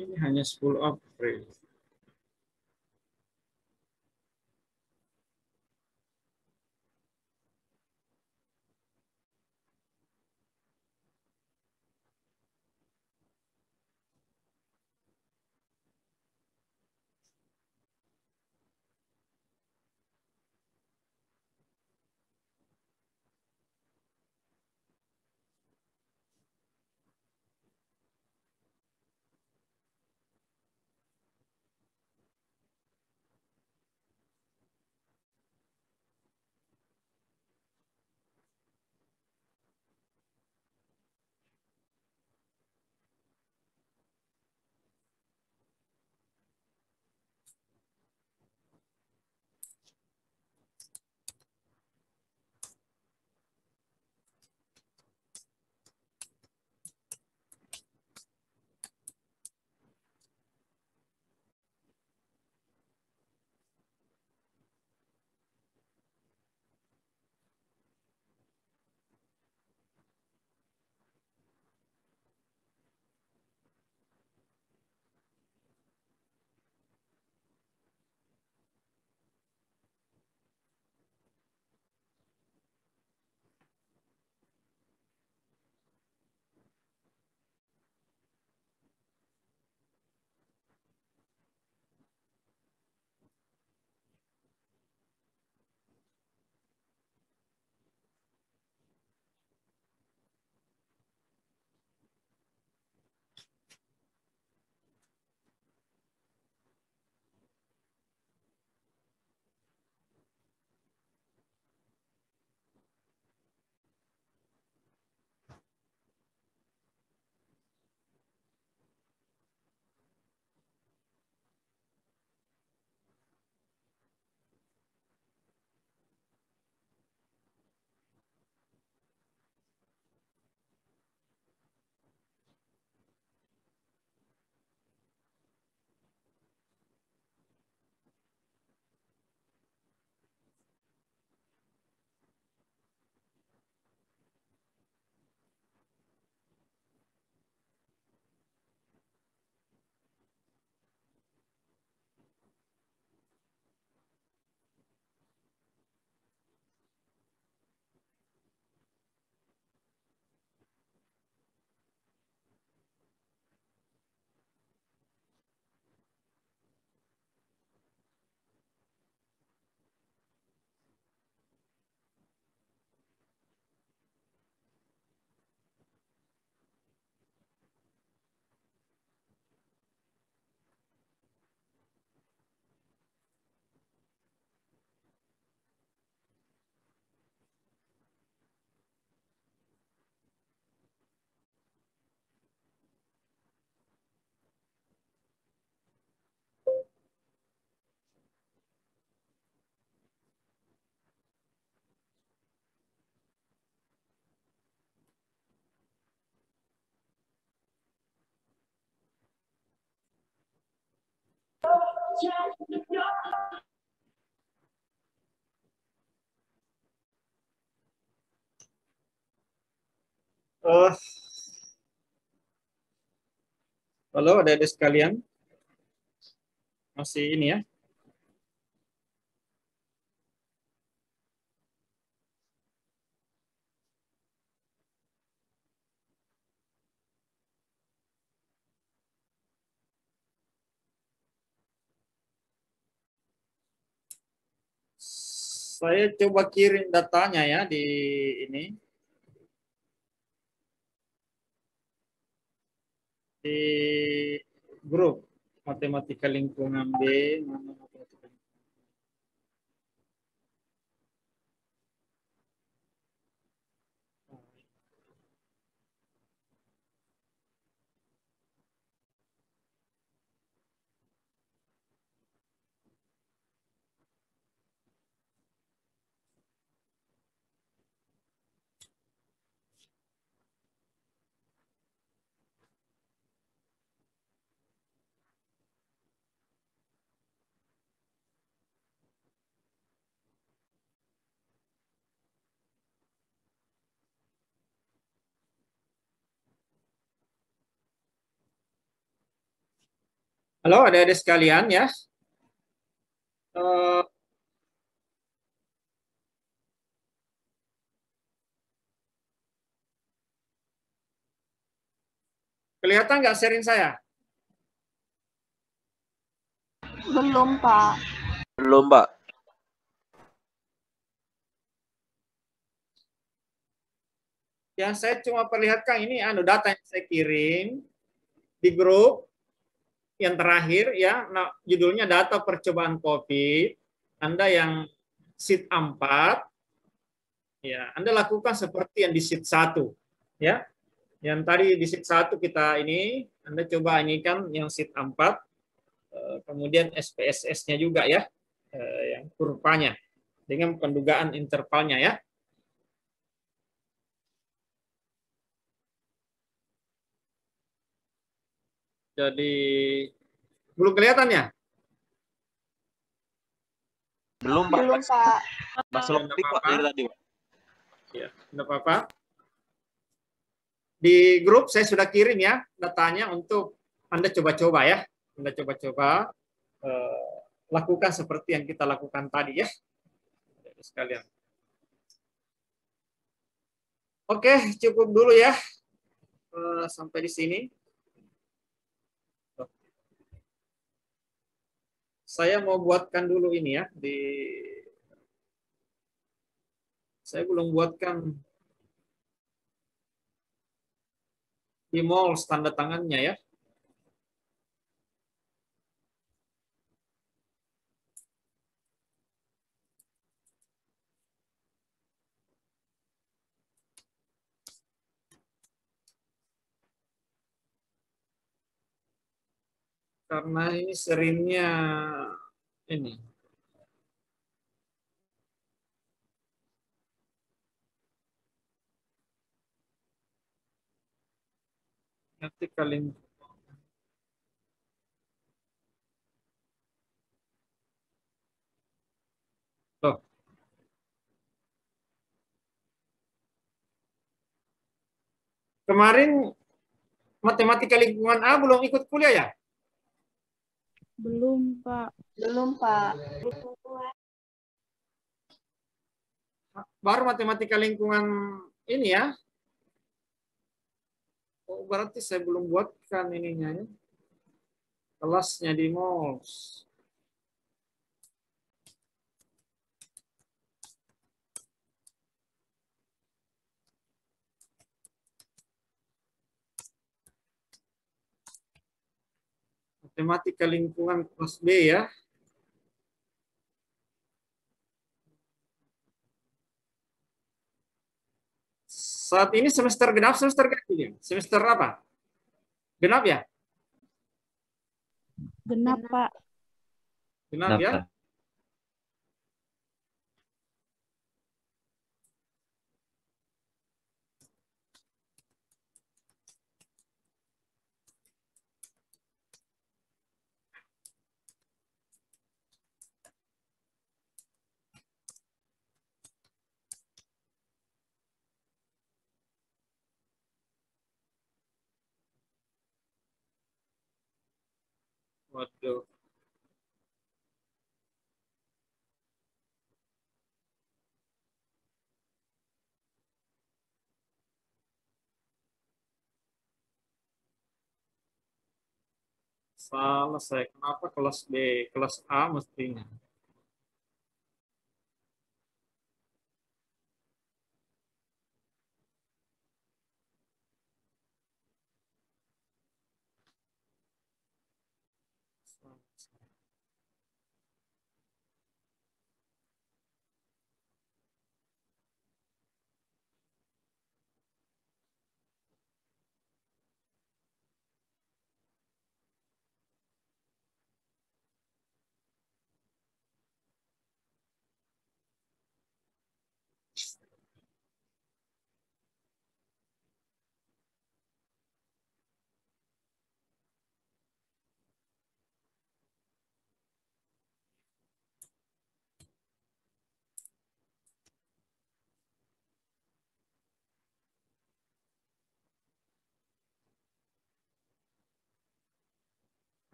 Ini hanya 10 April. Oh, halo adik-adik sekalian, masih ini ya. Saya coba kirim datanya ya di ini di grup. Matematika lingkungan B, mana matematika lingkungan? Halo, adik-adik sekalian ya. Eh, kelihatan nggak sharing saya? Belum, Pak. Belum, Pak. Yang saya cuma perlihatkan ini data yang saya kirim di grup yang terakhir ya. Nah, judulnya data percobaan COVID. Anda yang sheet 4 ya, Anda lakukan seperti yang di sheet 1 ya. Yang tadi di sheet 1 kita ini Anda coba ini kan yang sheet 4 kemudian SPSS-nya juga ya, yang kurvanya dengan pendugaan intervalnya ya. Jadi belum kelihatan ya? Belum, Pak. Belum, Pak. Masih loading, Pak, dari tadi, Pak. Ya, tidak apa-apa. Di grup saya sudah kirim ya datanya untuk Anda coba-coba ya. Anda coba-coba lakukan seperti yang kita lakukan tadi ya. Sekalian. Oke, cukup dulu ya. Sampai di sini. Saya mau buatkan dulu ini ya saya belum buatkan di mall tanda tangannya ya. Karena ini seringnya ini. Nanti kalian loh. Kemarin matematika lingkungan A belum ikut kuliah ya? Belum, Pak. Belum, Pak. Baru matematika lingkungan ini ya. Oh, berarti saya belum buatkan ininya ya. Kelasnya di MOS. Matematika lingkungan kelas B ya. Saat ini semester genap, semester ganjil ya? Semester apa? Genap ya? Genap, Pak. Genap ya? Dapat. Waduh. Salah saya. Kenapa kelas B? Kelas A mestinya.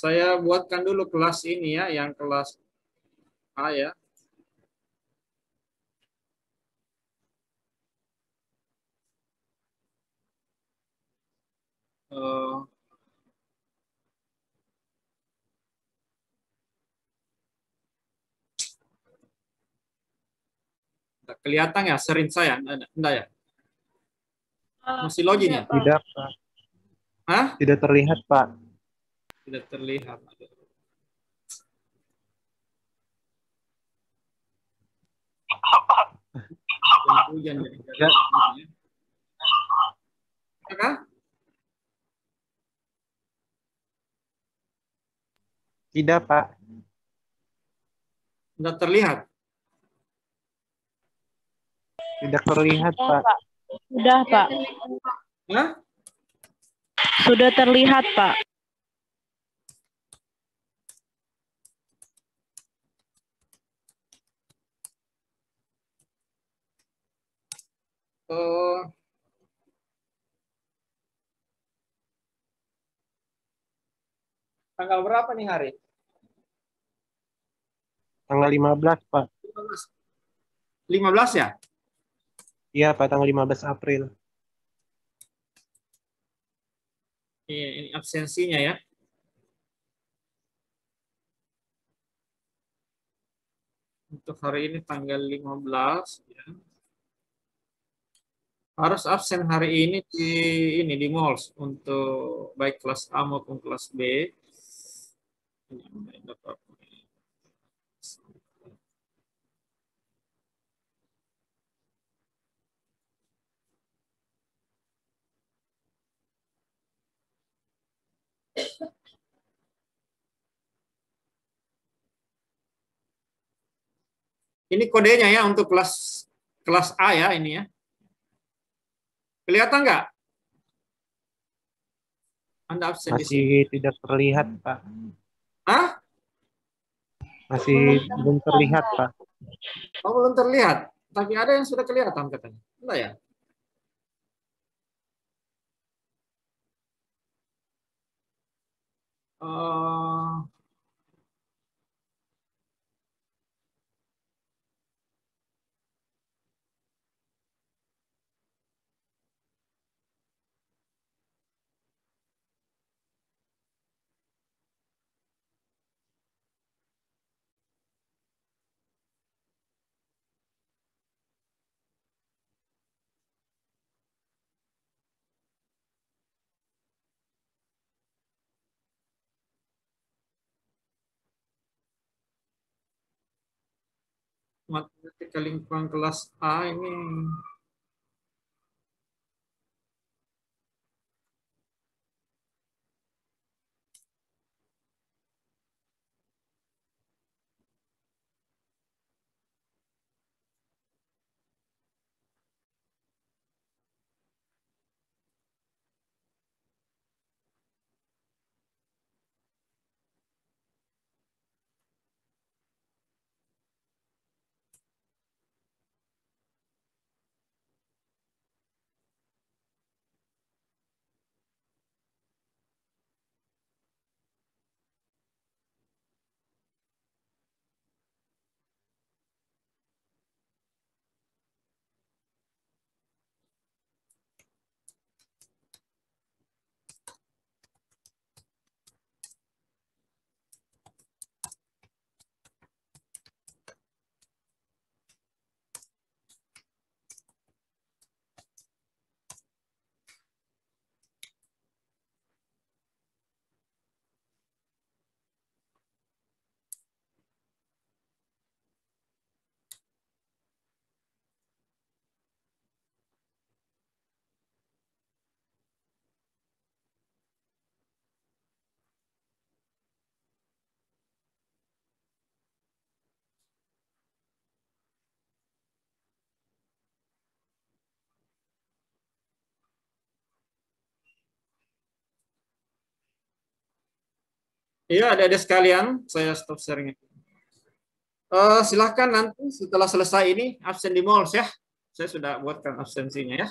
Saya buatkan dulu kelas ini ya, yang kelas A ya. Eh, kelihatan ya serin saya? Enggak ya? Masih login ya? Tidak, Pak. Hah? Tidak terlihat, Pak. Tidak terlihat. Hujan jadi Ya. Apakah? Tidak, Pak. Tidak terlihat. Tidak terlihat, Pak. Sudah, Pak. Hah? Sudah terlihat, Pak. Oh, tanggal berapa nih hari? Tanggal 15, Pak. 15 ya? Iya, Pak, tanggal 15 April. Ini absensinya ya. Untuk hari ini tanggal 15 ya. Harus absen hari ini di MOLS untuk baik kelas A maupun kelas B. Ini kodenya ya untuk kelas kelas A ya ini ya. Kelihatan nggak? Anda absen di sini. Masih tidak terlihat, Pak. Hah? Masih belum terlihat, Pak. Oh, belum terlihat. Tapi ada yang sudah kelihatan katanya. Enggak ya? Eh, matematika lingkungan kelas A ini Iya, ada sekalian, saya stop sharing. Silahkan nanti setelah selesai ini absen di Mols ya. Saya sudah buatkan absensinya ya.